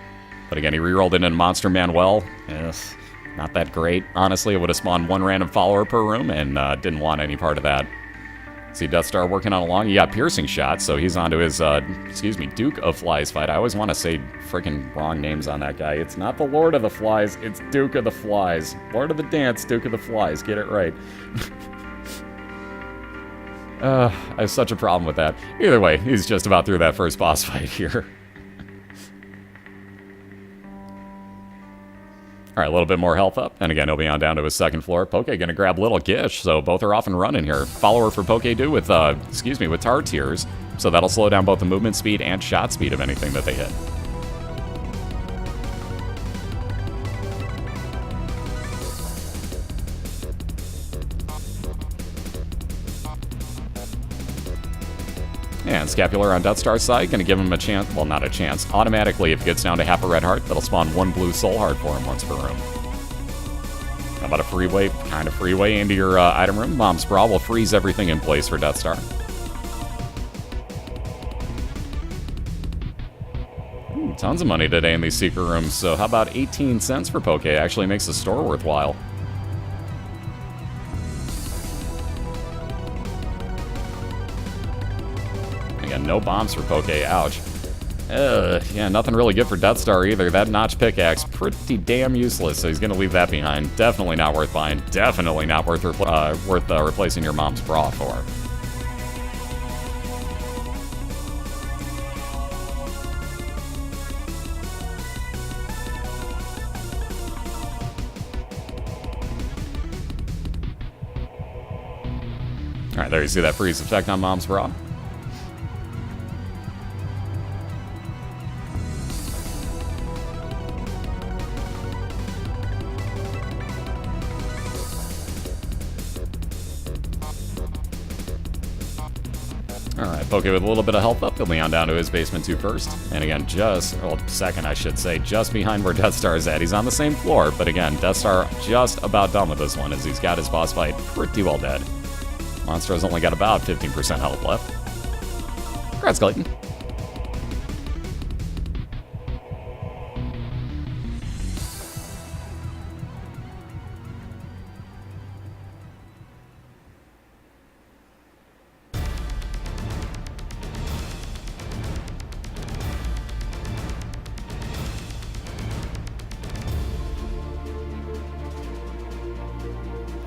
But again, he rerolled it in Monster Manuel. Yes, not that great. Honestly, it would have spawned 1 random follower per room, and didn't want any part of that. See Deathstar working on along. He got piercing shots, so he's on to his, Duke of Flies fight. I always want to say freaking wrong names on that guy. It's not the Lord of the Flies, it's Duke of the Flies. Lord of the Dance, Duke of the Flies. Get it right. I have such a problem with that. Either way, he's just about through that first boss fight here. All right, a little bit more health up, and again, he'll be on down to his 2nd floor. Poke gonna grab Little Gish, so both are off and running here. Follower for Pokedude with, with Tar Tears, so that'll slow down both the movement speed and shot speed of anything that they hit. And Scapular on Deathstar's side, going to give him a chance, well, not a chance. Automatically, if it gets down to half a red heart, that'll spawn 1 blue soul heart for him once per room. How about a freeway, kind of freeway into your item room? Mom's Brawl will freeze everything in place for Deathstar. Ooh, tons of money today in these secret rooms, so how about 18 cents for Poke? Actually makes the store worthwhile. Again, no bombs for Poke, ouch. Yeah, nothing really good for Deathstar either. That notch pickaxe, pretty damn useless, so he's gonna leave that behind. Definitely not worth buying. Definitely not worth replacing your mom's bra for. Alright, there you see that freeze effect on mom's bra. Alright, Poke with a little bit of health up, he'll be on down to his basement 2 first. And again, second I should say, just behind where Deathstar is at. He's on the same floor, but again, Deathstar just about done with this one as he's got his boss fight pretty well dead. Monstro's only got about 15% health left. Congrats, Clayton.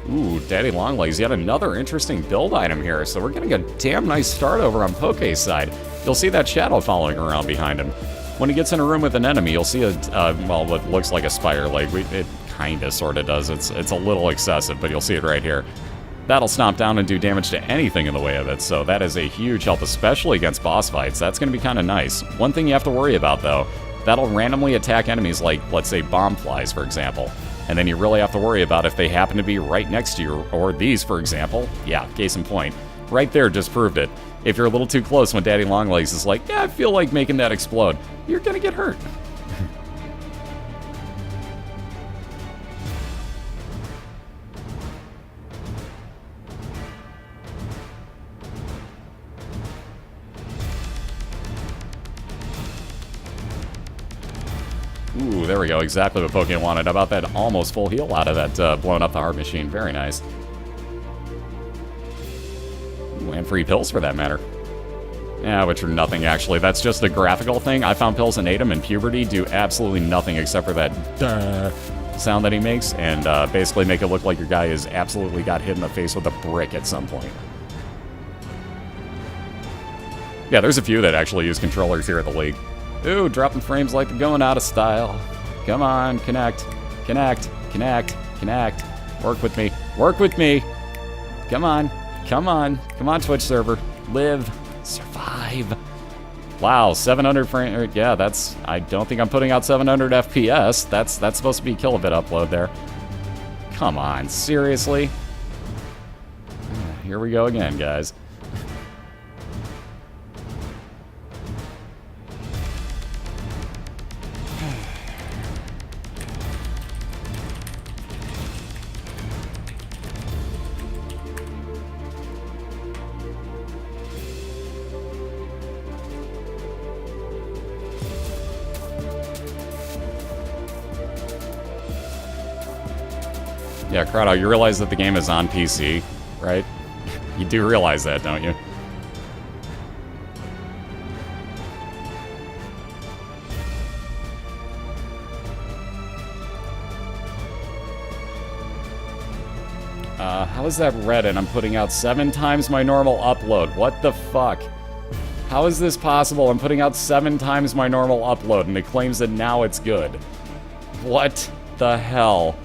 Ooh, Daddy Longlegs, yet another interesting build item here. So we're getting a damn nice start over on Poke's side. You'll see that shadow following around behind him. When he gets in a room with an enemy, you'll see well, what looks like a spider leg. It kinda, sorta does. It's a little excessive, but you'll see it right here. That'll stomp down and do damage to anything in the way of it, so that is a huge help, especially against boss fights. That's gonna be kinda nice. One thing you have to worry about, though, that'll randomly attack enemies like, let's say, bomb flies, for example. And then you really have to worry about if they happen to be right next to you, or these, for example. Yeah, case in point. Right there just proved it. If you're a little too close when Daddy Longlegs is like, yeah, I feel like making that explode, you're gonna get hurt. Ooh, there we go. Exactly what Pokemon wanted. How about that almost full heal out of that blowing up the heart machine? Very nice. Ooh, and free pills for that matter. Yeah, which are nothing actually. That's just a graphical thing. I found pills and ate them, and puberty do absolutely nothing except for that duh sound that he makes, and basically make it look like your guy has absolutely got hit in the face with a brick at some point. Yeah, there's a few that actually use controllers here at the league. Ooh, dropping frames like they're going out of style. Come on, connect. Connect. Connect. Connect. Work with me. Work with me. Come on. Come on. Come on, Twitch server. Live. Survive. Wow, 700 frame. Yeah, that's... I don't think I'm putting out 700 FPS. That's supposed to be kilobit upload there. Come on, seriously? Here we go again, guys. Yeah, Crowdo, you realize that the game is on PC, right? You do realize that, don't you? How is that red and I'm putting out 7 times my normal upload? What the fuck? How is this possible? I'm putting out 7 times my normal upload and it claims that now it's good. What the hell?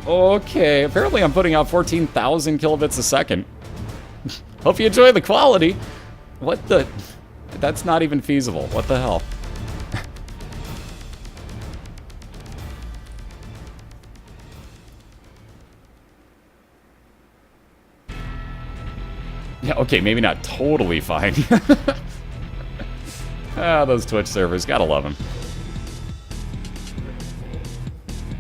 Okay, apparently I'm putting out 14,000 kilobits a second. Hope you enjoy the quality. What the... That's not even feasible. What the hell? Yeah, okay, maybe not totally fine. Those Twitch servers, gotta love them.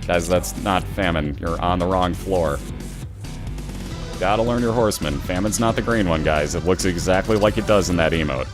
Guys, that's not famine. You're on the wrong floor. Gotta learn your horseman. Famine's not the green one, guys. It looks exactly like it does in that emote.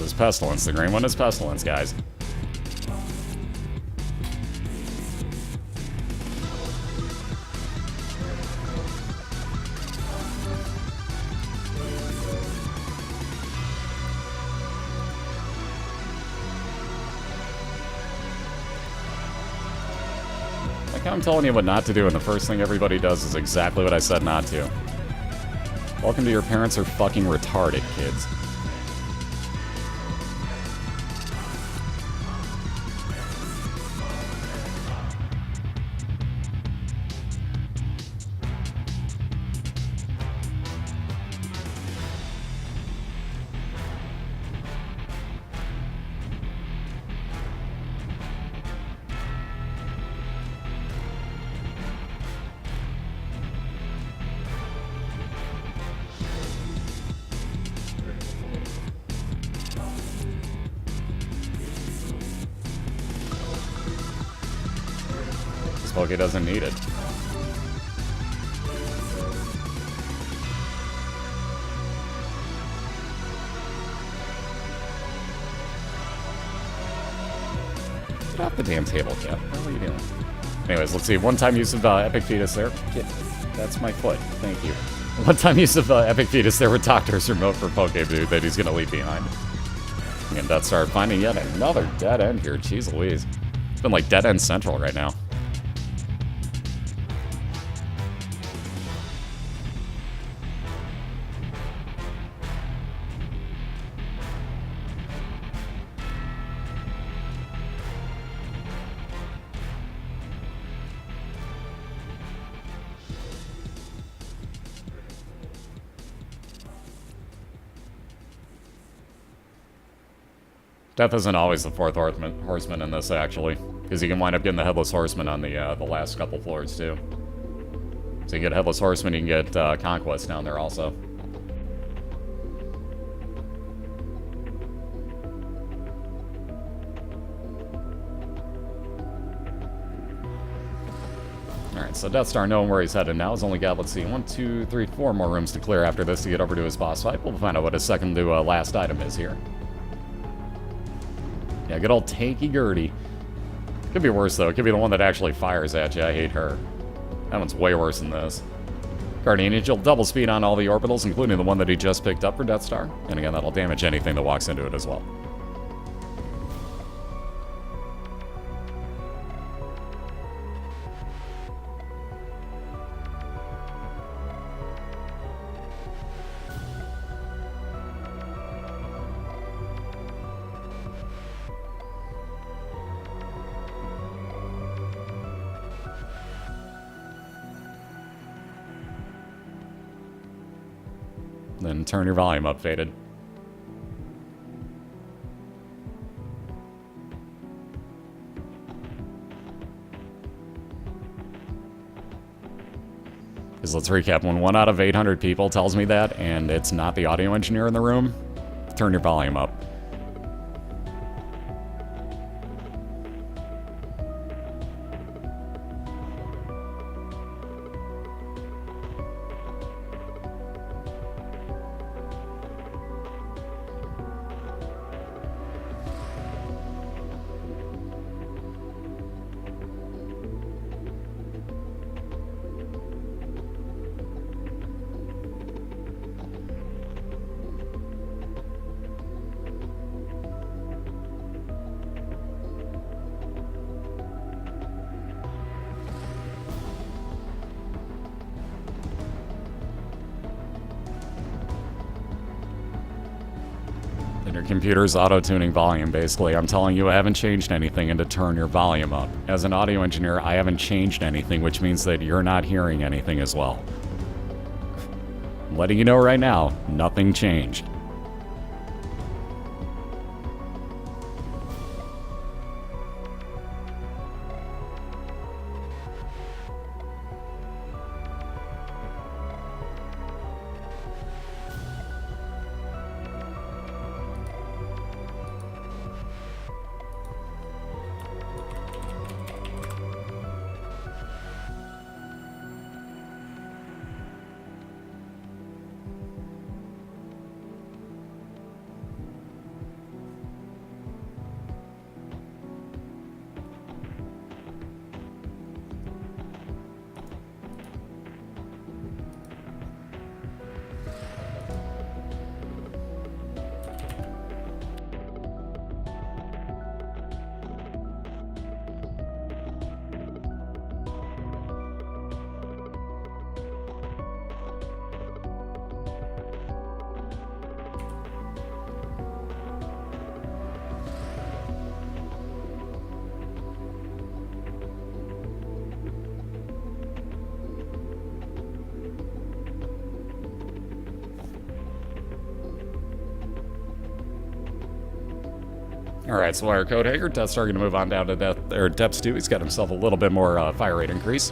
is Pestilence. The green one is Pestilence, guys. Like I'm telling you what not to do, and the first thing everybody does is exactly what I said not to. Welcome to Your Parents Are Fucking Retarded, kids. Poke doesn't need it. Get off the damn table, Cap. What are you doing? Anyways, let's see. One-time use of Epic Fetus there. That's my foot. Thank you. One-time use of Epic Fetus there with Doctor's remote for Pokedude that he's going to leave behind. And Deathstar finding yet another dead end here. Jeez Louise. It's been like dead end central right now. Death isn't always the fourth horseman in this, actually, because you can wind up getting the Headless Horseman on the last couple floors, too. So you get Headless Horseman, you can get Conquest down there, also. Alright, so Deathstar knowing where he's headed now has only got, let's see, 1, 2, 3, 4 more rooms to clear after this to get over to his boss fight. We'll find out what his second to last item is here. Yeah, good old Tanky Gertie. Could be worse, though. It could be the one that actually fires at you. I hate her. That one's way worse than this. Guardian Angel, double speed on all the orbitals, including the one that he just picked up for Deathstar. And again, that'll damage anything that walks into it as well. Then turn your volume up, Faded. Because let's recap, when 1 out of 800 people tells me that, and it's not the audio engineer in the room, turn your volume up. Your computer's auto-tuning volume, basically. I'm telling you, I haven't changed anything, and to turn your volume up. As an audio engineer, I haven't changed anything, which means that you're not hearing anything as well. I'm letting you know right now, nothing changed. Alright, so our Code Hager, Deathstar going to move on down to Depths 2. He's got himself a little bit more fire rate increase.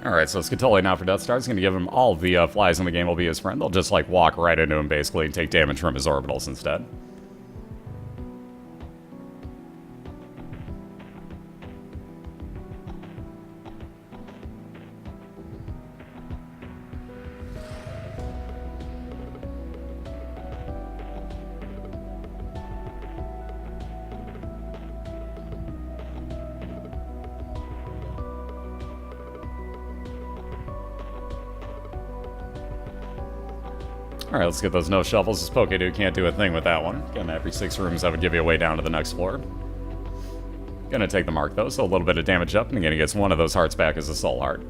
Alright, so Scatoli now for Deathstar is going to give him all the flies in the game will be his friend. They'll just, like, walk right into him, basically, and take damage from his orbitals instead. Alright, let's get those no shuffles. This Pokedude can't do a thing with that one. Again, every 6 rooms that would give you a way down to the next floor. Gonna take the mark though, so a little bit of damage up, and again he gets one of those hearts back as a soul heart.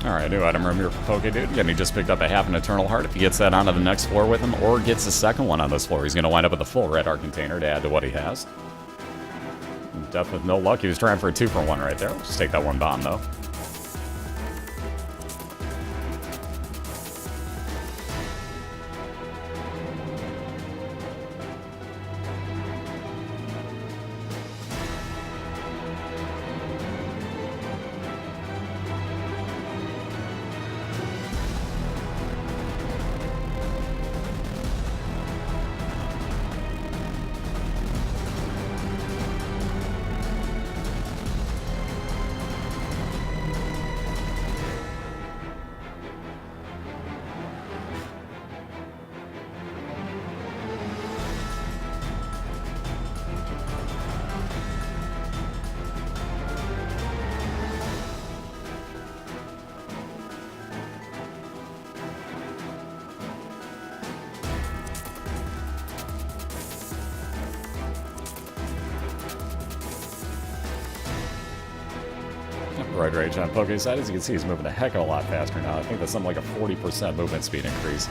Alright, new item room here for Pokedude. Again, he just picked up a half an Eternal Heart. If he gets that onto the next floor with him, or gets a second one on this floor, he's going to wind up with a full Red Heart container to add to what he has. Death with no luck. He was trying for a 2-for-1 right there. Let's just take that one bomb, though. Roid Rage on Poke's side. As you can see, he's moving a heck of a lot faster now. I think that's something like a 40% movement speed increase.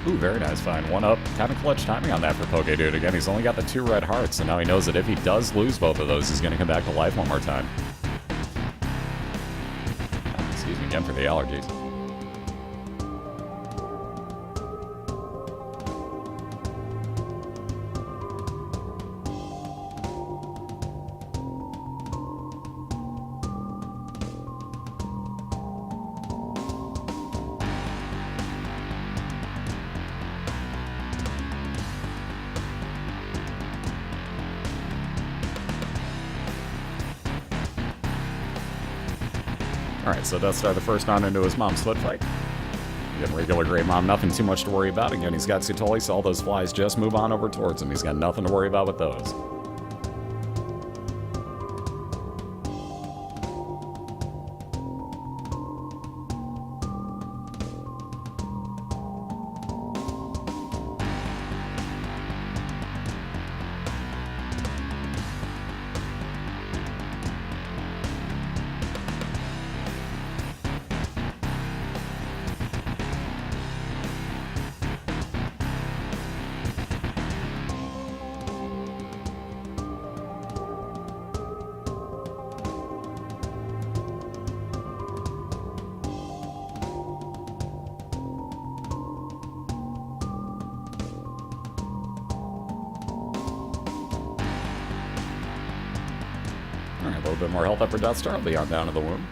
Ooh, very nice find. 1-up. Kind of clutch timing on that for Pokedude. Again, he's only got the 2 red hearts, and now he knows that if he does lose both of those, he's going to come back to life one more time. Excuse me again for the allergies. Alright, so Deathstar the first on into his mom's foot fight. Again, regular Great Mom, nothing too much to worry about. Again, he's got Scutoli, so all those flies just move on over towards him. He's got nothing to worry about with those. Alright, a little bit more health up for Deathstar. Leon down to the wound.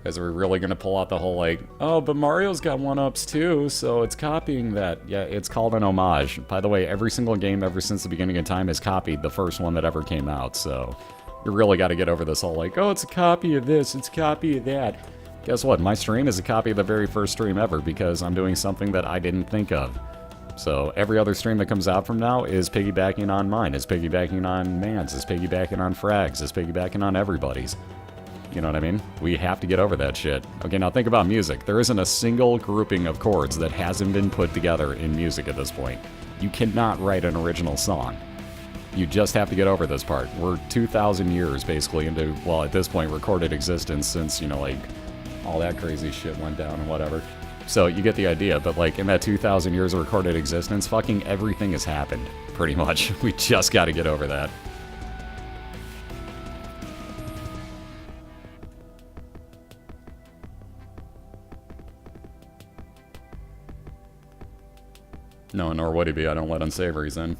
Guys, are we really going to pull out the whole, like, oh, but Mario's got 1-ups too, so it's copying that? Yeah, it's called an homage. By the way, every single game ever since the beginning of time has copied the first one that ever came out, so you really got to get over this whole, like, oh, it's a copy of this, it's a copy of that. Guess what? My stream is a copy of the very first stream ever because I'm doing something that I didn't think of. So every other stream that comes out from now is piggybacking on mine, is piggybacking on Man's, is piggybacking on Frag's, is piggybacking on everybody's. You know what I mean? We have to get over that shit. Okay, now think about music. There isn't a single grouping of chords that hasn't been put together in music at this point. You cannot write an original song. You just have to get over this part. We're 2,000 years basically into, well, at this point, recorded existence since, you know, like, all that crazy shit went down and whatever. So you get the idea, but like, in that 2,000 years of recorded existence, fucking everything has happened, pretty much. We just gotta get over that. No, nor would he be. I don't let unsavories in.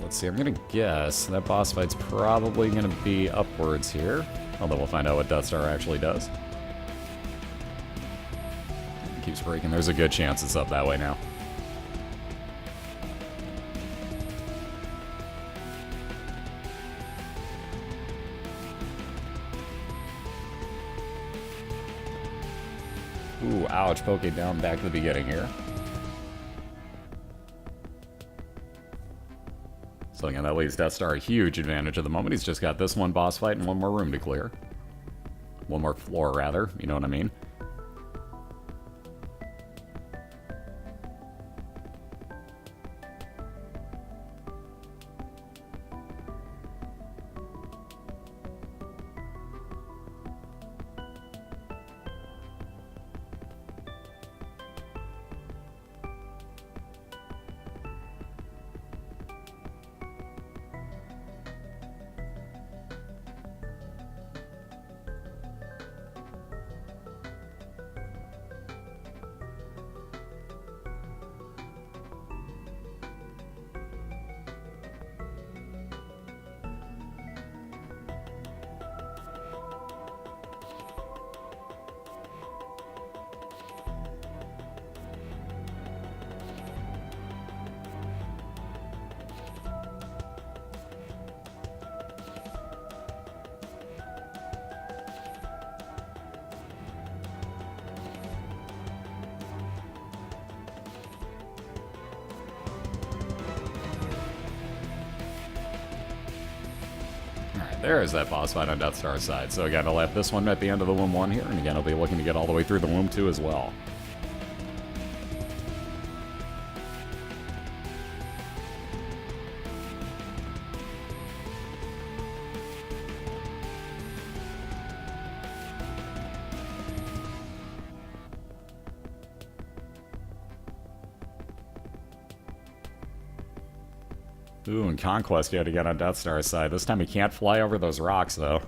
Let's see, I'm gonna guess that boss fight's probably gonna be upwards here. Although we'll find out what Deathstar actually does. It keeps breaking. There's a good chance it's up that way now. Ooh, ouch. Poke down back to the beginning here. So again, that leaves Deathstar a huge advantage at the moment. He's just got this one boss fight and one more room to clear. One more floor, rather. You know what I mean? There's that boss fight on Deathstar's side. So again, I'll have this one at the end of the Womb 1 here, and again, I'll be looking to get all the way through the Womb 2 as well. Ooh, and Conquest yet again on Deathstar's side. This time he can't fly over those rocks, though.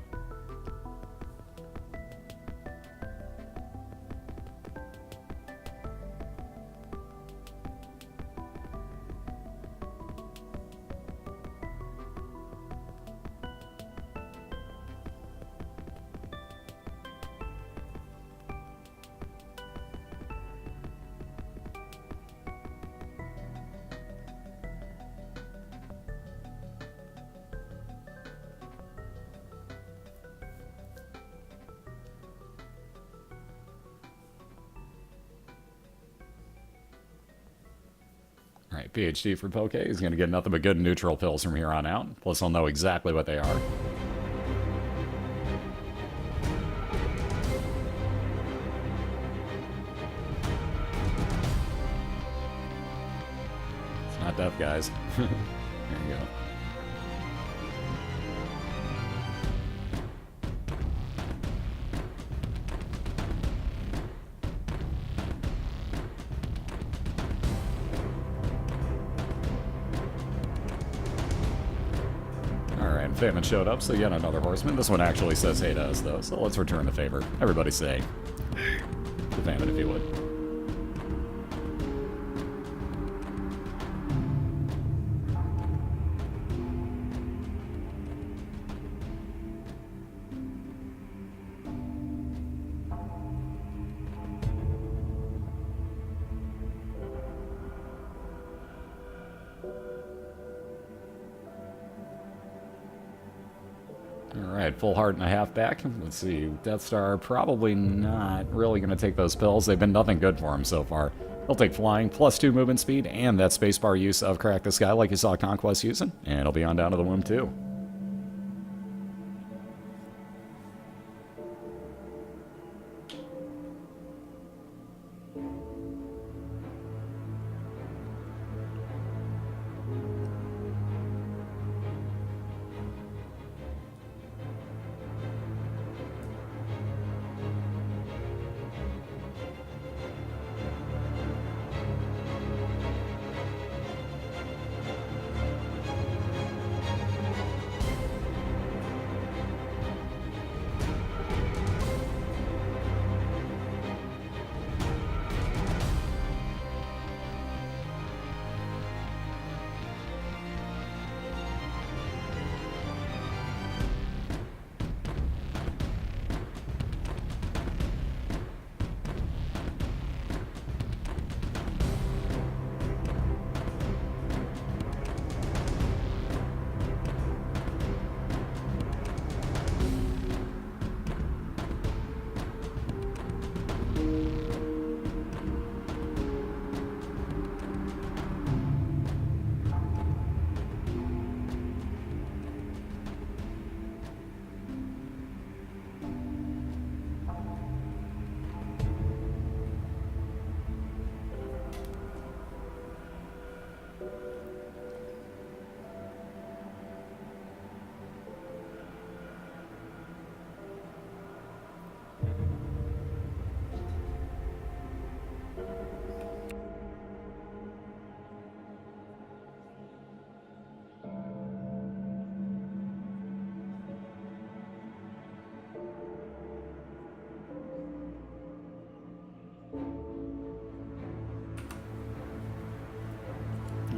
Alright, PhD for Poke. He's going to get nothing but good neutral pills from here on out. Plus, he'll know exactly what they are. It's not death, guys. There you go. Famine showed up, so yet another horseman. This one actually says hey to us, though, so let's return the favor. Everybody say the Famine, if you would. Alright, full heart and a half back. Let's see, Deathstar probably not really going to take those pills. They've been nothing good for him so far. He'll take flying, +2 movement speed, and that spacebar use of Crack the Sky like you saw Conquest using, and he'll be on down to the Womb 2.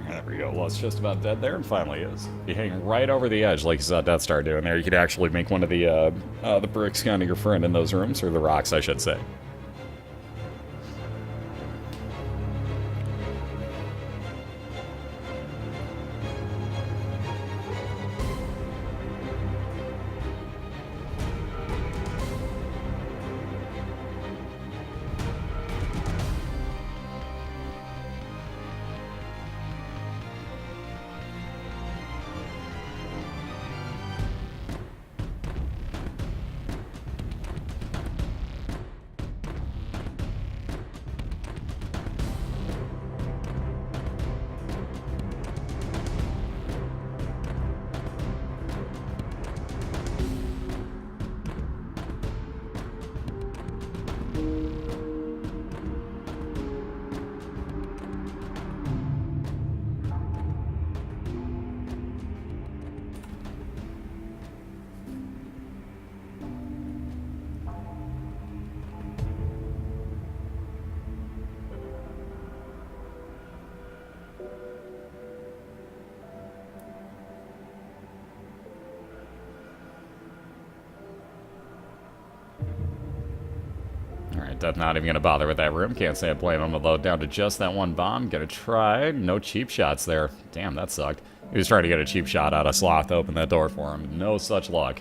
There we go. Well, it's just about dead there, and finally is. You hang right over the edge like you saw Deathstar doing there. You could actually make one of the bricks kind of your friend in those rooms, or the rocks, I should say. Death not even going to bother with that room. Can't say I blame him to load down to just that one bomb. Gonna try. No cheap shots there. Damn, that sucked. He was trying to get a cheap shot out of Sloth to open that door for him. No such luck.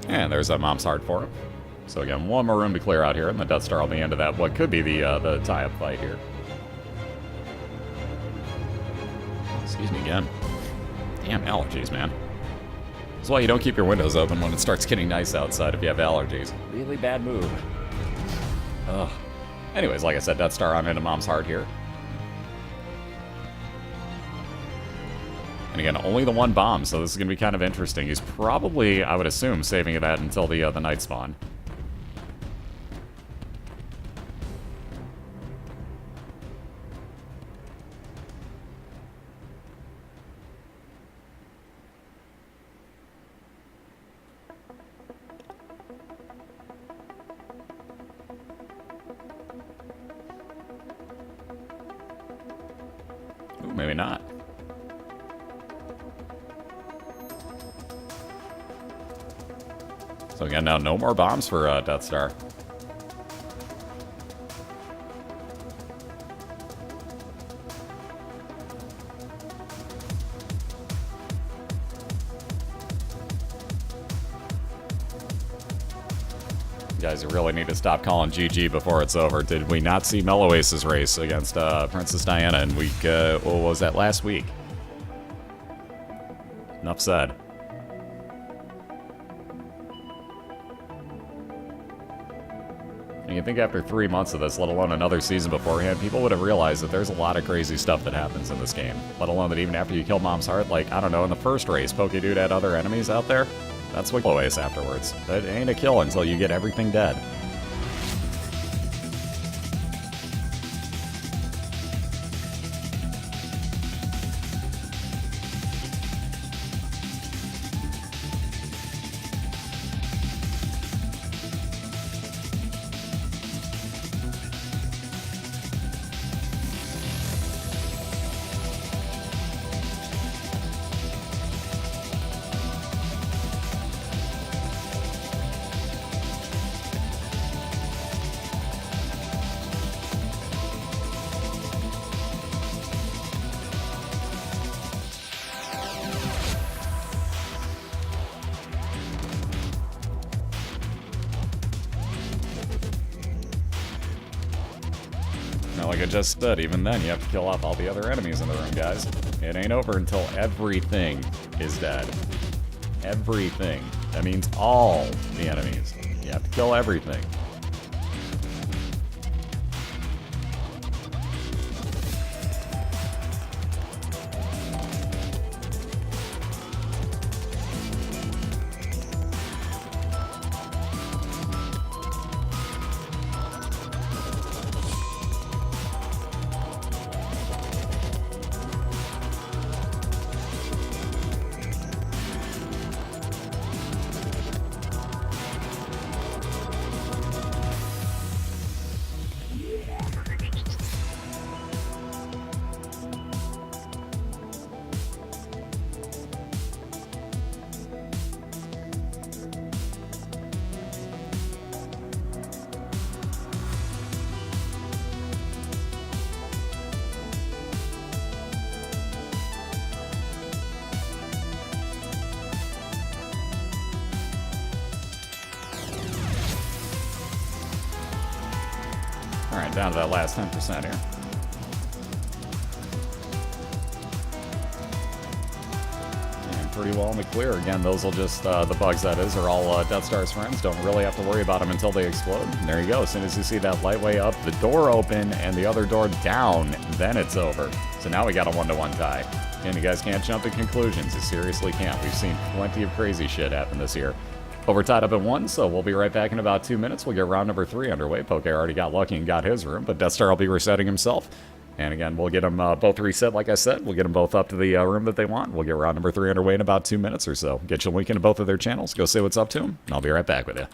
And there's that Mom's Heart for him. So again, one more room to clear out here, and the Deathstar will be into that, what could be the tie-up fight here. Excuse me again. Damn allergies, man. That's why you don't keep your windows open when it starts getting nice outside if you have allergies. Really bad move. Ugh. Anyways, like I said, Deathstar on into Mom's Heart here. And again, only the one bomb, so this is going to be kind of interesting. He's probably, I would assume, saving that until the night spawn. Ooh, maybe not. So again, now no more bombs for Deathstar. Guys, you really need to stop calling GG before it's over. Did we not see Meloace's race against Princess Diana in week, what was that, last week? Enough said. And you think after 3 months of this, let alone another season beforehand, people would have realized that there's a lot of crazy stuff that happens in this game. Let alone that even after you kill Mom's Heart, like, I don't know, in the first race, Pokedude had other enemies out there. That's what Meloace afterwards. It ain't a kill until you get everything dead. Now, like I just said, even then, you have to kill off all the other enemies in the room, guys. It ain't over until everything is dead. Everything. That means all the enemies. You have to kill everything. Alright, down to that last 10% here. And pretty well in the clear. Again, those will just, the bugs that is, are all Deathstar's friends. Don't really have to worry about them until they explode. And there you go. As soon as you see that light way up, the door open, and the other door down, then it's over. So now we got a 1-to-1 tie. And you guys can't jump to conclusions. You seriously can't. We've seen plenty of crazy shit happen this year. But we're tied up at 1, so we'll be right back in about 2 minutes. We'll get round number 3 underway. Poke already got lucky and got his room, but Deathstar will be resetting himself. And again, we'll get them both reset, like I said. We'll get them both up to the room that they want. We'll get round number 3 underway in about 2 minutes or so. Get you a link into both of their channels. Go say what's up to them, and I'll be right back with you.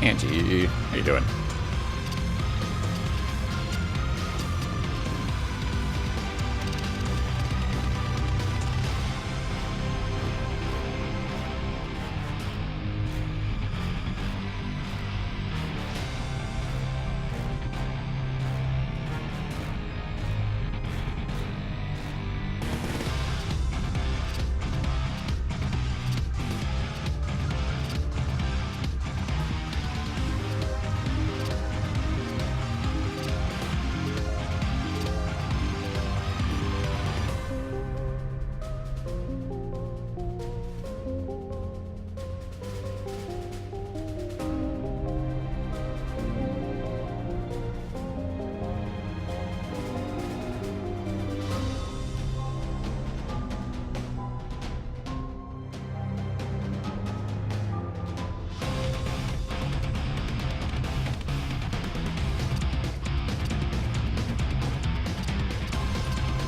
Angie, how you doing?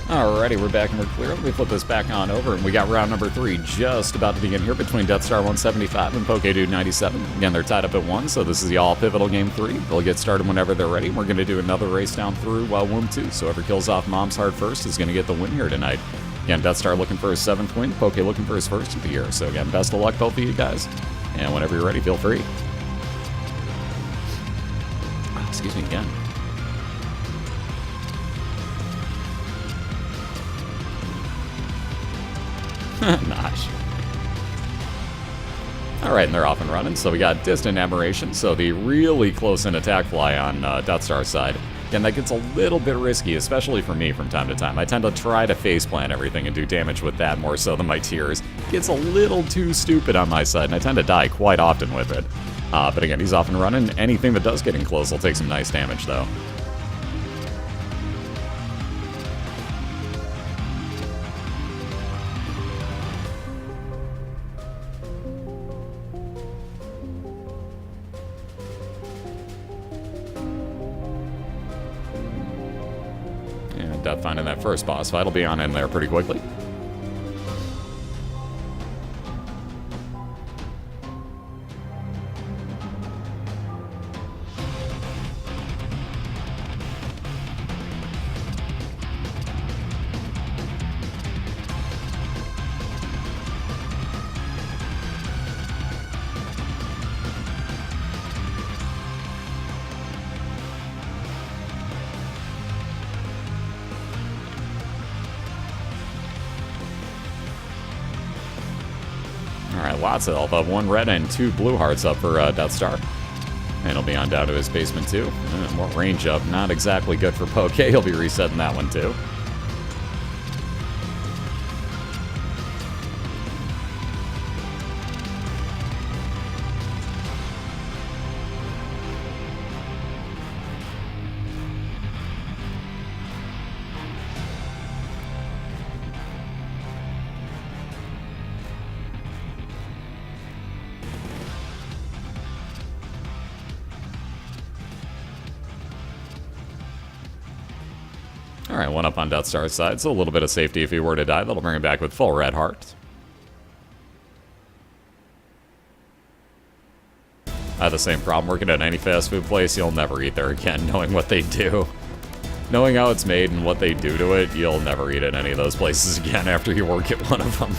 Alrighty, we're back and we're clear. Let me flip this back on over, and we got round number 3 just about to begin here between Deathstar175 and Pokedude97. Again, they're tied up at 1, so this is the all-pivotal game 3. They'll get started whenever they're ready. We're going to do another race down through Womb 2, so whoever kills off Mom's Heart first is going to get the win here tonight. Again, Deathstar looking for his 7th win, Poke looking for his 1st of the year. So again, best of luck both of you guys, and whenever you're ready, feel free. Excuse me again. Nice. Alright, and they're off and running. So we got Distant Admiration, so the really close-in attack fly on Deathstar's side. And that gets a little bit risky, especially for me from time to time. I tend to try to faceplant everything and do damage with that more so than my tears. Gets a little too stupid on my side, and I tend to die quite often with it. But again, he's off and running. Anything that does get in close will take some nice damage, though. And finding that first boss fight will be on in there pretty quickly. Alright, lots of health up. 1 red and 2 blue hearts up for Deathstar. And he'll be on down to his basement too. More range up. Not exactly good for Poke. He'll be resetting that one too. Alright, 1 up on Deathstar's side, so a little bit of safety if he were to die. That'll bring him back with full red heart. I have the same problem working at any fast food place. You'll never eat there again, knowing what they do. Knowing how it's made and what they do to it, you'll never eat at any of those places again after you work at one of them.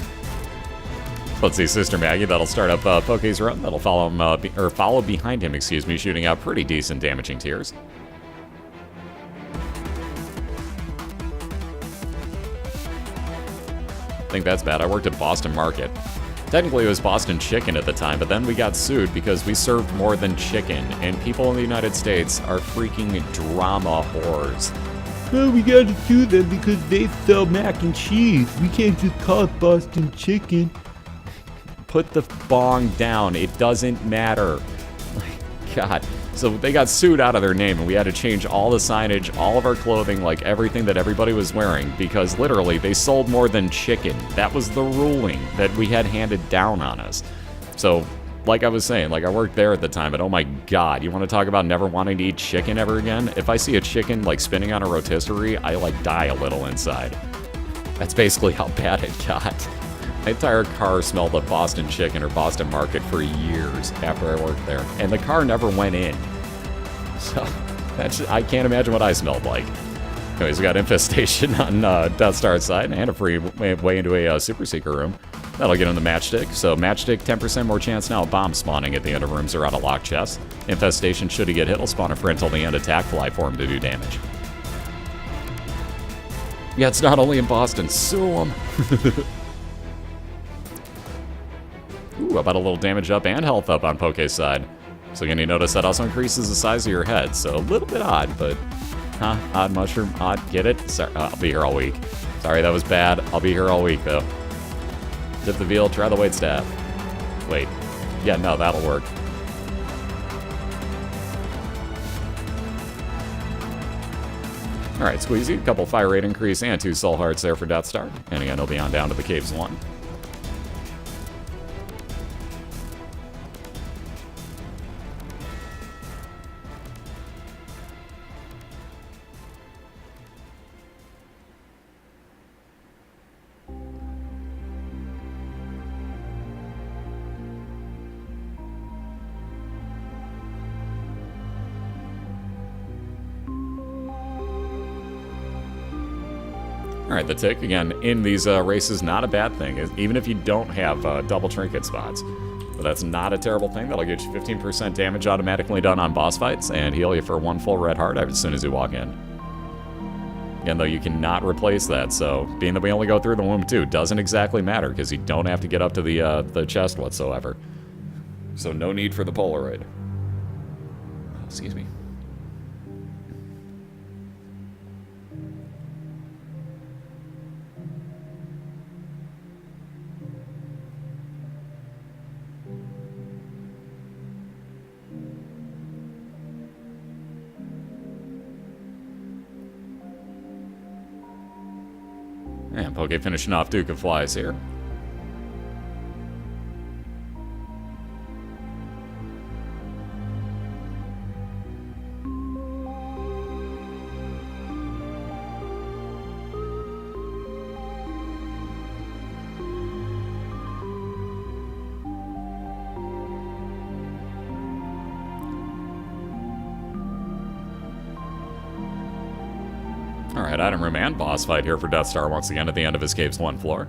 Let's see, Sister Maggie, that'll start up Poke's run. That'll follow him, follow behind him, excuse me, shooting out pretty decent damaging tears. I think that's bad. I worked at Boston Market. Technically it was Boston Chicken at the time, but then we got sued because we served more than chicken, and people in the United States are freaking drama whores. Oh, we gotta sue them because they sell mac and cheese. We can't just call it Boston Chicken. Put the bong down. It doesn't matter. God. So they got sued out of their name, and we had to change all the signage, all of our clothing, like everything that everybody was wearing, because literally they sold more than chicken. That was the ruling that we had handed down on us. So, like I was saying, like I worked there at the time, but oh my god, you want to talk about never wanting to eat chicken ever again? If I see a chicken like spinning on a rotisserie, I like die a little inside. That's basically how bad it got. My entire car smelled of Boston chicken or Boston Market for years after I worked there. And the car never went in. So, I can't imagine what I smelled like. Anyways, we got Infestation on Deathstar's side and a free way into a Super Seeker room. That'll get him the Matchstick. So Matchstick, 10% more chance now of bombs spawning at the end of rooms or out of locked chests. Infestation, should he get hit, will spawn a friend until the end attack fly for him to do damage. Yeah, it's not only in Boston. Sue him. Ooh, how about a little damage up and health up on Poke's side? So again, you notice that also increases the size of your head. So a little bit odd, but... Huh? Odd mushroom? Odd? Get it? Sorry, I'll be here all week. Sorry, that was bad. I'll be here all week, though. Dip the veal, try the white staff. Wait. Yeah, no, that'll work. Alright, Squeezy, a couple fire rate increase and 2 soul hearts there for Deathstar. And again, he'll be on down to the Caves 1. Alright, the tick, again, in these races, not a bad thing, even if you don't have double trinket spots. But that's not a terrible thing. That'll get you 15% damage automatically done on boss fights, and heal you for 1 full red heart as soon as you walk in. Again, though, you cannot replace that, so being that we only go through the womb too, doesn't exactly matter, because you don't have to get up to the chest whatsoever. So no need for the Polaroid. Oh, excuse me. And Poke finishing off Duke of Flies here. Alright, item room and boss fight here for Deathstar once again at the end of his Caves 1 floor.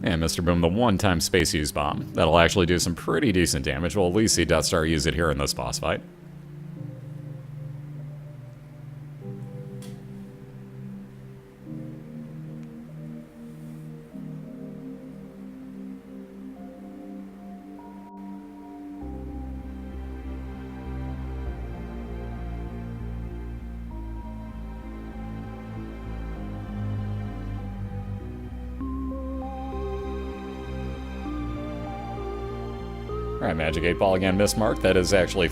And Mr. Boom, the one-time space use bomb. That'll actually do some pretty decent damage. We'll at least see Deathstar use it here in this boss fight. Alright, Magic 8 Ball again, mismarked. That is actually,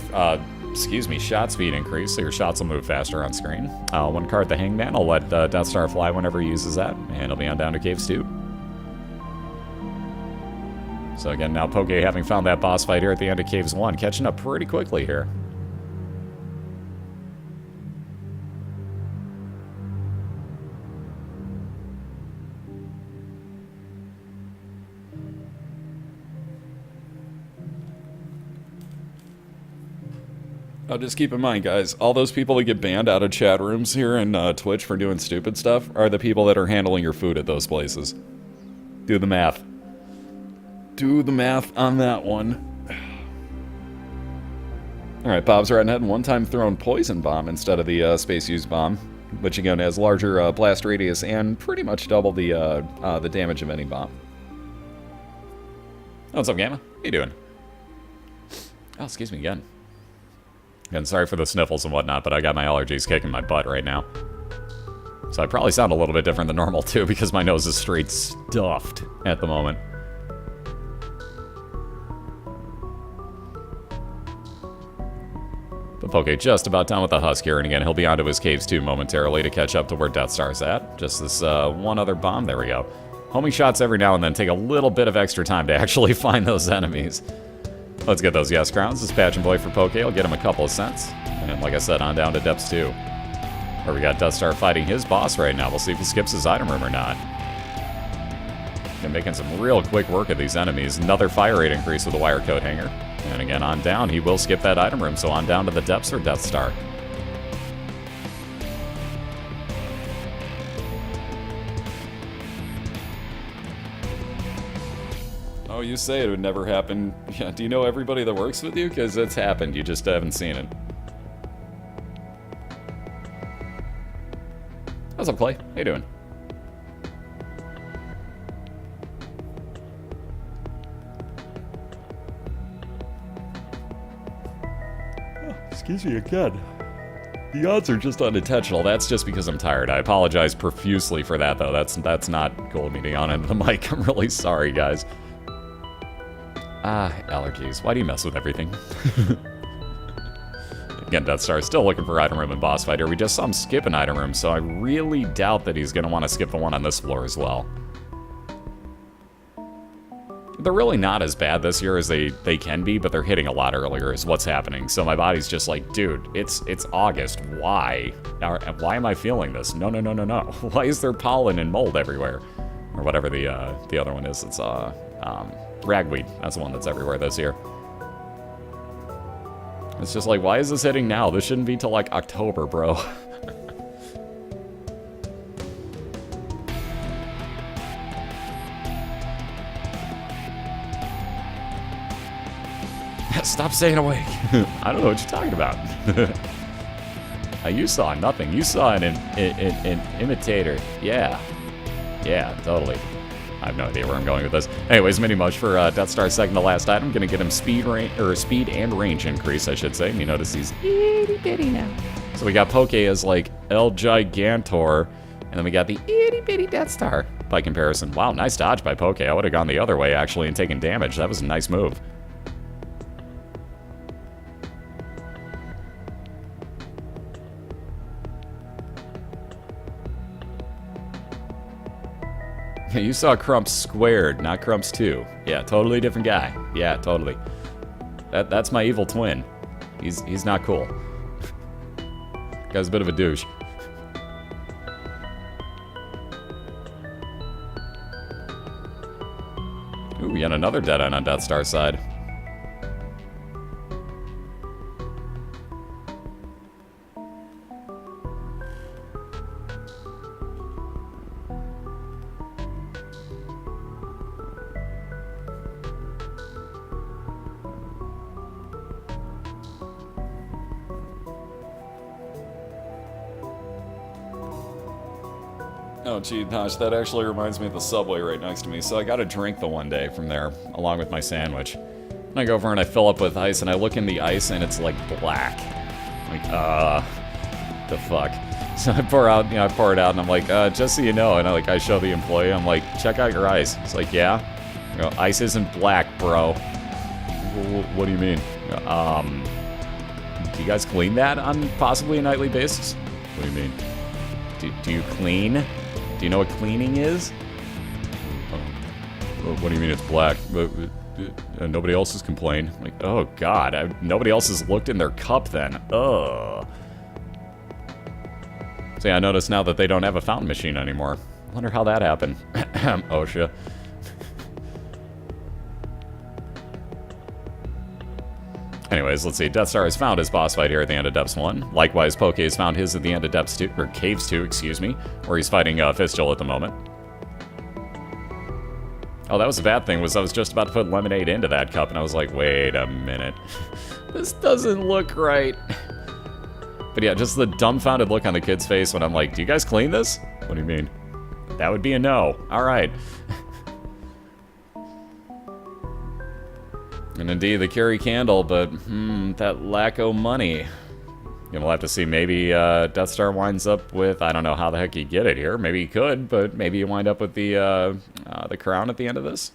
shot speed increase, so your shots will move faster on screen. 1 card, the Hangman. I'll let Deathstar fly whenever he uses that, and he'll be on down to Caves 2. So again, now Poke having found that boss fight here at the end of Caves 1, catching up pretty quickly here. Just keep in mind, guys, all those people that get banned out of chat rooms here in Twitch for doing stupid stuff are the people that are handling your food at those places. Do the math. Do the math on that one. Alright, Bob's right ahead. One-time thrown poison bomb instead of the space use bomb, which again has larger blast radius and pretty much double the damage of any bomb. Oh, what's up, Gamma? How you doing? Oh, excuse me again. And sorry for the sniffles and whatnot, but I got my allergies kicking my butt right now. So I probably sound a little bit different than normal, too, because my nose is straight stuffed at the moment. But Poke just about done with the husk here, and again, he'll be onto his Caves 2 momentarily to catch up to where Deathstar's at. Just this one other bomb. There we go. Homing shots every now and then take a little bit of extra time to actually find those enemies. Let's get those yes crowns. This Pageant Boy for Poke. I'll get him a couple of cents. And like I said, on down to Depths 2. Where we got Deathstar fighting his boss right now. We'll see if he skips his item room or not. Been making some real quick work of these enemies. Another fire rate increase with a wire coat hanger. And again, on down, he will skip that item room. So on down to the Depths for Deathstar. Oh, you say it would never happen. Yeah, do you know everybody that works with you? Because it's happened. You just haven't seen it. What's up, Clay? How you doing? Oh, excuse me again. The odds are just unintentional. That's just because I'm tired. I apologize profusely for that, though. That's not cool of me to yawn into the mic. I'm really sorry, guys. Allergies. Why do you mess with everything? Again, Deathstar is still looking for item room and boss fight here. We just saw him skip an item room, so I really doubt that he's going to want to skip the one on this floor as well. They're really not as bad this year as they can be, but they're hitting a lot earlier is what's happening. So my body's just like, dude, it's August. Why? Why am I feeling this? No. Why is there pollen and mold everywhere? Or whatever the other one is. It's ragweed. That's the one that's everywhere this year. It's just like, why is this hitting now? This shouldn't be till like October, bro. Stop staying awake. I don't know what you're talking about. You saw nothing. You saw an imitator. Yeah, totally. I have no idea where I'm going with this. Anyways, mini much for Deathstar second to last item. Gonna get him speed and range increase, I should say. You notice he's itty bitty now. So we got Poke as like El Gigantor, and then we got the itty bitty Deathstar by comparison. Wow, nice dodge by Poke. I would have gone the other way actually and taken damage. That was a nice move. You saw Crumps squared, not Crumps 2. Yeah, totally different guy. Yeah, totally. That's my evil twin. He's not cool. Guy's a bit of a douche. Ooh, yet another dead end on Deathstar's side. Oh, gee, Nosh, that actually reminds me of the Subway right next to me, so I got a drink the one day from there, along with my sandwich. And I go over and I fill up with ice, and I look in the ice, and it's, like, black. I'm like, the fuck? So I pour it out, and I'm like, just so you know, and I show the employee, I'm like, check out your ice. It's like, yeah? I go, ice isn't black, bro. What do you mean? Do you guys clean that on possibly a nightly basis? What do you mean? Do you clean? Do you know what cleaning is? What do you mean it's black? Nobody else has complained. I'm like, oh god, nobody else has looked in their cup then. Ugh. So yeah, I noticed now that they don't have a fountain machine anymore. Wonder how that happened. OSHA. Anyways, let's see. Deathstar has found his boss fight here at the end of Depths 1. Likewise, Poke has found his at the end of Depths 2, or Caves 2, excuse me, where he's fighting Fistule at the moment. Oh, that was the bad thing, was I was just about to put lemonade into that cup, and I was like, wait a minute. This doesn't look right. But yeah, just the dumbfounded look on the kid's face when I'm like, do you guys clean this? What do you mean? That would be a no. Alright. And indeed, the carry candle, but, that lack of money. We'll have to see. Maybe Deathstar winds up with, I don't know how the heck he'd get it here. Maybe he could, but maybe you wind up with the crown at the end of this.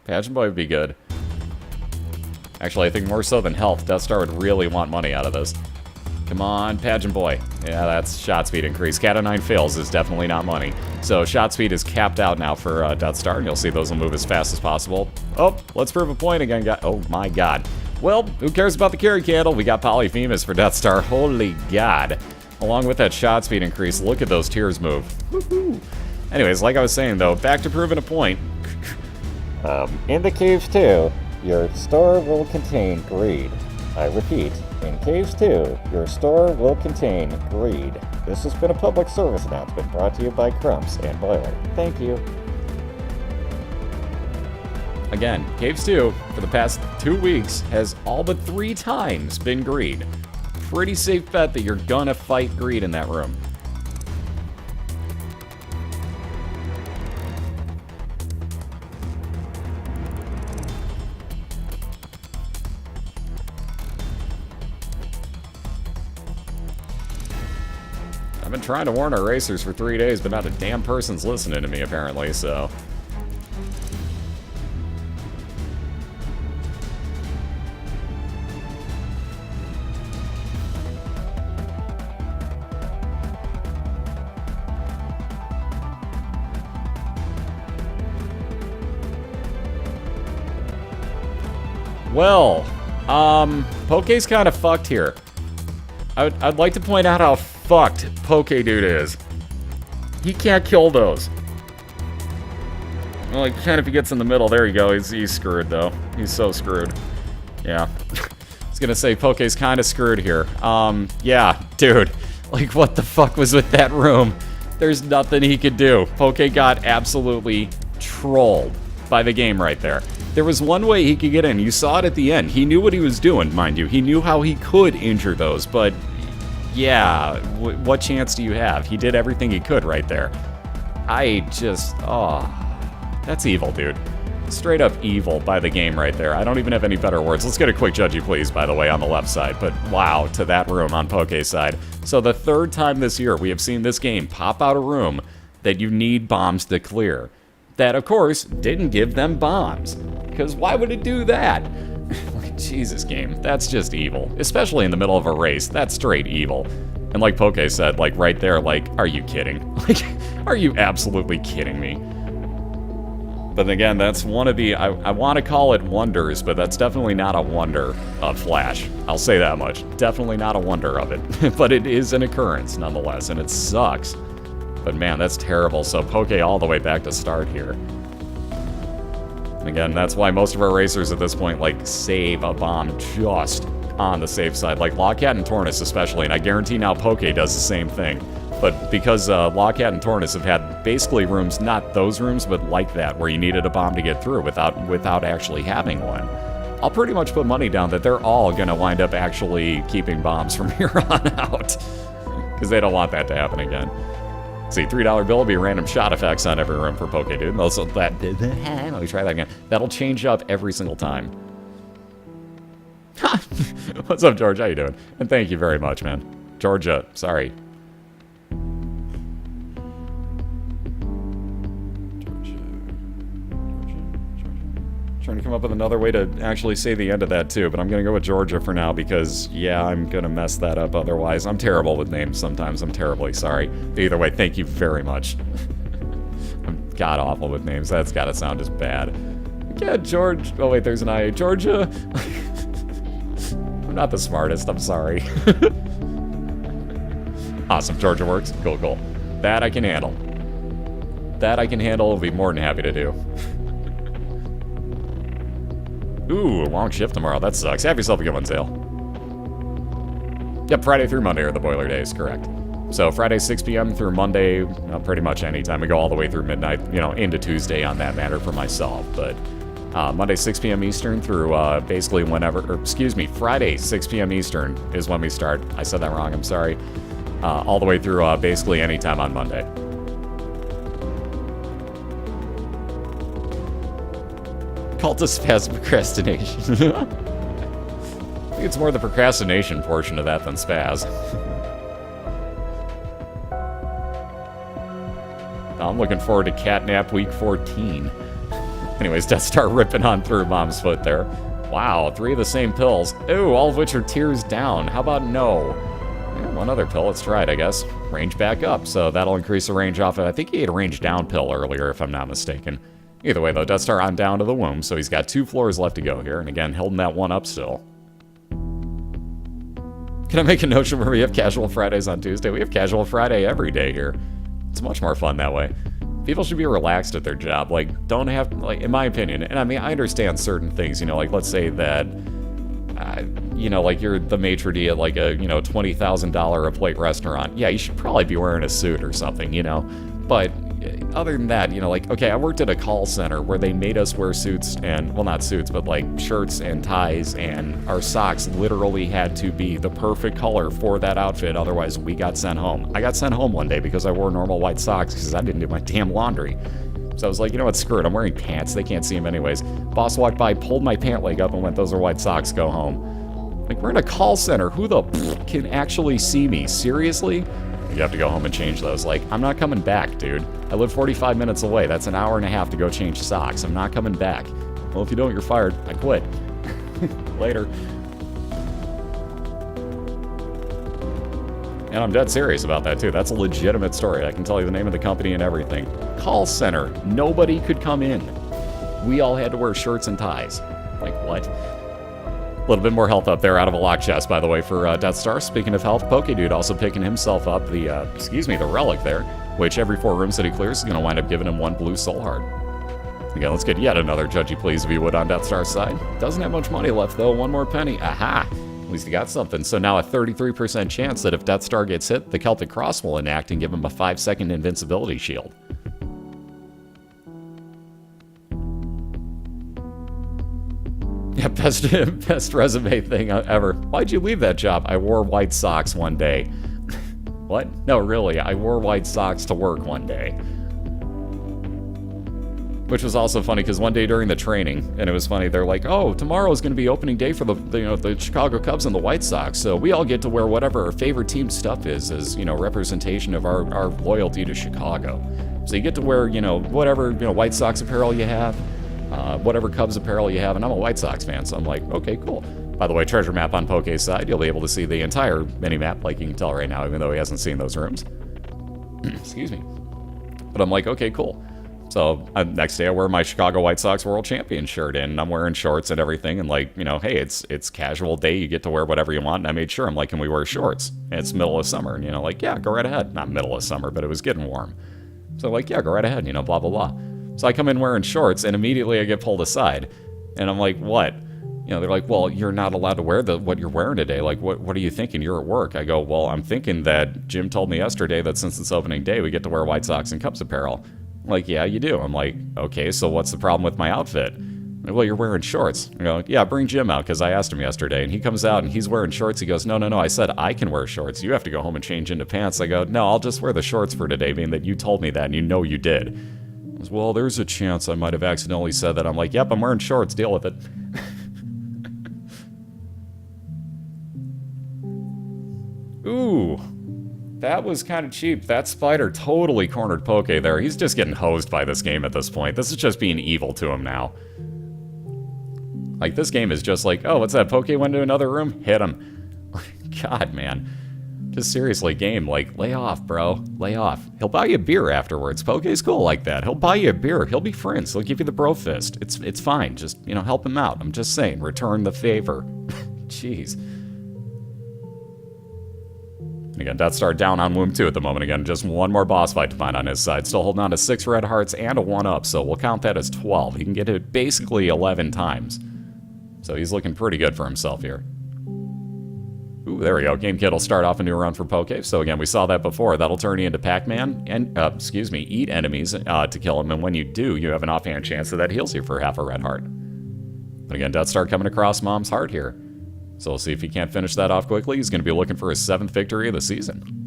Pageant Boy would be good. Actually, I think more so than health, Deathstar would really want money out of this. Come on, Pageant Boy. Yeah, that's shot speed increase. Cat of 9 fails is definitely not money. So shot speed is capped out now for Deathstar, and you'll see those will move as fast as possible. Oh, let's prove a point again, guys. Oh my god. Well, who cares about the carry candle? We got Polyphemus for Deathstar. Holy God. Along with that shot speed increase, look at those tears move. Woohoo. Anyways, like I was saying though, back to proving a point. In the caves 2, your store will contain greed. I repeat, in caves 2, your store will contain greed. This has been a public service announcement brought to you by Crumps and BOILeR. Thank you. Again, Caves 2, for the past 2 weeks, has all but 3 times been greed. Pretty safe bet that you're gonna fight greed in that room. I've been trying to warn our racers for 3 days, but not a damn person's listening to me, apparently, so... Well, Poke's kind of fucked here. I'd like to point out how fucked Pokedude is. He can't kill those. Well, he can if he gets in the middle. There you go. He's screwed, though. He's so screwed. Yeah. I was gonna say, Poke's kind of screwed here. Yeah, dude. Like, what the fuck was with that room? There's nothing he could do. Poke got absolutely trolled by the game right there. There was one way he could get in. You saw it at the end. He knew what he was doing, mind you. He knew how he could injure those, but yeah, what chance do you have? He did everything he could right there. That's evil, dude. Straight up evil by the game right there. I don't even have any better words. Let's get a quick judgy please, by the way, on the left side. But wow, to that room on Poke's side. So the 3rd time this year we have seen this game pop out a room that you need bombs to clear. That, of course, didn't give them bombs. Because why would it do that? Jesus, game. That's just evil. Especially in the middle of a race. That's straight evil. And like Poke said, like, right there, like, are you kidding? Like, are you absolutely kidding me? But again, that's one of the, I want to call it wonders, but that's definitely not a wonder of Flash. I'll say that much. Definitely not a wonder of it. But it is an occurrence, nonetheless, and it sucks. But man, that's terrible. So Poke all the way back to start here. And again, that's why most of our racers at this point, like, save a bomb just on the safe side. Like Lawcat and Tornus especially, and I guarantee now Poke does the same thing. But because Lawcat and Tornus have had basically rooms, not those rooms, but like that, where you needed a bomb to get through without actually having one. I'll pretty much put money down that they're all going to wind up actually keeping bombs from here on out. Because they don't want that to happen again. See, $3 bill will be random shot effects on every room for Pokedude. And also that, let me try that again. That'll change up every single time. What's up, George? How you doing? And thank you very much, man. Georgia, sorry. Trying to come up with another way to actually say the end of that too, but I'm gonna go with Georgia for now because, yeah, I'm gonna mess that up otherwise. I'm terrible with names sometimes. I'm terribly sorry. But either way, thank you very much. I'm god-awful with names. That's gotta sound just bad. Yeah, George. Oh, wait, there's an I. Georgia. I'm not the smartest. I'm sorry. Awesome. Georgia works. Cool, cool. That I can handle. That I can handle. I'll be more than happy to do. Ooh, a long shift tomorrow. That sucks. Have yourself a good one, Zale. Yep, Friday through Monday are the BOILeR days, correct. So Friday 6 p.m. through Monday, pretty much any time. We go all the way through midnight, you know, into Tuesday on that matter for myself. But Monday 6 p.m. Eastern through basically whenever, or excuse me, Friday 6 p.m. Eastern is when we start. I said that wrong, I'm sorry. All the way through basically any time on Monday. Cultist spaz procrastination. I think it's more the procrastination portion of that than spaz. I'm looking forward to Catnap Week 14. Anyways, Deathstar ripping on through Mom's foot there. Wow, 3 of the same pills. Ooh, all of which are tears down. How about no? Yeah, one other pill, let's try it, I guess. Range back up, so that'll increase the range off of, I think he ate a range down pill earlier, if I'm not mistaken. Either way, though, Deathstar on down to the womb, so he's got 2 floors left to go here, and again, holding that one up still. Can I make a notion where we have casual Fridays on Tuesday? We have casual Friday every day here. It's much more fun that way. People should be relaxed at their job. Like, don't have, like, in my opinion, and I mean, I understand certain things, you know, like, let's say that, you know, like, you're the maitre d' at, like, a, you know, $20,000 a plate restaurant. Yeah, you should probably be wearing a suit or something, you know? But other than that, you know, like, okay, I worked at a call center where they made us wear suits and, well, not suits, but like shirts and ties, and our socks literally had to be the perfect color for that outfit, otherwise we got sent home. I got sent home one day because I wore normal white socks because I didn't do my damn laundry. So I was like, you know what, screw it, I'm wearing pants, they can't see them anyways. Boss walked by, pulled my pant leg up and went, those are white socks, go home. Like, we're in a call center, who the can actually see me? Seriously? You have to go home and change those. Like, I'm not coming back, dude. I live 45 minutes away. That's an hour and a half to go change socks. I'm not coming back. Well, if you don't, you're fired. I quit. Later. And I'm dead serious about that, too. That's a legitimate story. I can tell you the name of the company and everything. Call center. Nobody could come in. We all had to wear shirts and ties. Like, what? A little bit more health up there out of a lock chest, by the way, for Deathstar. Speaking of health, Pokedude also picking himself up the, the relic there, which every 4 rooms that he clears is going to wind up giving him 1 blue soul heart. Again, let's get yet another judgy please if you would on Deathstar's side. Doesn't have much money left, though. 1 more penny. Aha! At least he got something. So now a 33% chance that if Deathstar gets hit, the Celtic Cross will enact and give him a 5-second invincibility shield. Yeah, best resume thing ever. Why'd you leave that job? I wore white socks one day. What? No, really, I wore white socks to work one day. Which was also funny, because one day during the training, and it was funny, they're like, oh, tomorrow's going to be opening day for the Chicago Cubs and the White Sox, so we all get to wear whatever our favorite team stuff is, as, you know, representation of our loyalty to Chicago. So you get to wear, you know, whatever, you know, White Sox apparel you have, whatever Cubs apparel you have, and I'm a White Sox fan, so I'm like, okay, cool. By the way, treasure map on Poke's side, you'll be able to see the entire mini-map, like you can tell right now, even though he hasn't seen those rooms. Excuse me. But I'm like, okay, cool. So next day I wear my Chicago White Sox World Champion shirt, and I'm wearing shorts and everything, and like, you know, hey, it's casual day, you get to wear whatever you want, and I made sure, I'm like, can we wear shorts? And it's middle of summer, and you know, like, yeah, go right ahead. Not middle of summer, but it was getting warm. So like, yeah, go right ahead, you know, blah, blah, blah. So I come in wearing shorts, and immediately I get pulled aside. And I'm like, what? You know, they're like, well, you're not allowed to wear what you're wearing today. Like, what are you thinking? You're at work. I go, well, I'm thinking that Jim told me yesterday that since it's opening day, we get to wear White Sox and Cubs apparel. I'm like, yeah, you do. I'm like, okay, so what's the problem with my outfit? Like, well, you're wearing shorts. I go, yeah, bring Jim out, because I asked him yesterday. And he comes out, and he's wearing shorts. He goes, no, I said I can wear shorts. You have to go home and change into pants. I go, no, I'll just wear the shorts for today, being that you told me that, and you know you did. Well, there's a chance I might have accidentally said that. I'm like, yep, I'm wearing shorts, deal with it. Ooh, that was kind of cheap. That spider totally cornered Poke there. He's just getting hosed by this game at this point. This is just being evil to him now. Like, this game is just like, oh, what's that? Poke went to another room? Hit him. God, man. Just seriously, game, like, lay off, bro. Lay off. He'll buy you a beer afterwards. Poke's cool like that. He'll buy you a beer. He'll be friends. He'll give you the bro fist. It's fine. Just, you know, help him out. I'm just saying, return the favor. Jeez. And again, Deathstar down on Womb 2 at the moment. Again, just 1 more boss fight to find on his side. Still holding on to 6 red hearts and a 1-up, so we'll count that as 12. He can get it basically 11 times. So he's looking pretty good for himself here. Ooh, there we go. Game Kit will start off a new run for Poke. So again, we saw that before. That'll turn you into Pac-Man and, eat enemies to kill him. And when you do, you have an offhand chance that heals you for half a red heart. But again, Deathstar coming across Mom's heart here. So we'll see if he can't finish that off quickly. He's going to be looking for his 7th victory of the season.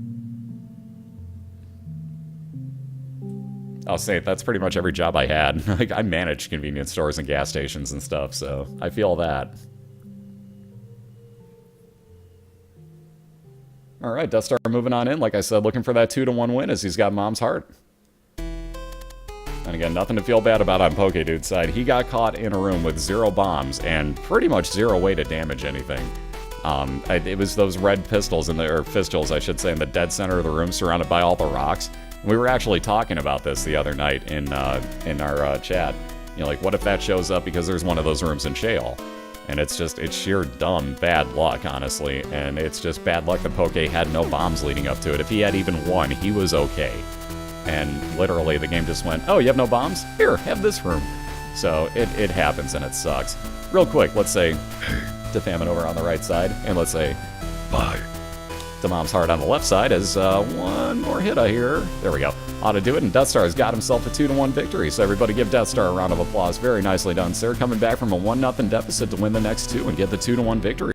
I'll say that's pretty much every job I had. Like, I managed convenience stores and gas stations and stuff, so I feel that. All right, Deathstar moving on in. Like I said, looking for that 2-1 win as he's got Mom's heart. And again, nothing to feel bad about on Pokedude's side. He got caught in a room with 0 bombs and pretty much 0 way to damage anything. It was those red pistols, or fistules, I should say, in the dead center of the room surrounded by all the rocks. We were actually talking about this the other night in our chat. You know, like, what if that shows up because there's one of those rooms in Shale? And it's sheer dumb bad luck, honestly. And it's just bad luck that Poke had no bombs leading up to it. If he had even one, he was okay. And literally, the game just went, oh, you have no bombs? Here, have this room. So it happens, and it sucks. Real quick, let's say to Famine over on the right side, and let's say bye to Mom's Heart on the left side as one more hit here. There we go. Ought to do it, and Deathstar has got himself a 2-1 victory. So everybody give Deathstar a round of applause. Very nicely done, sir. Coming back from a 1-0 deficit to win the next two and get the 2-1 victory.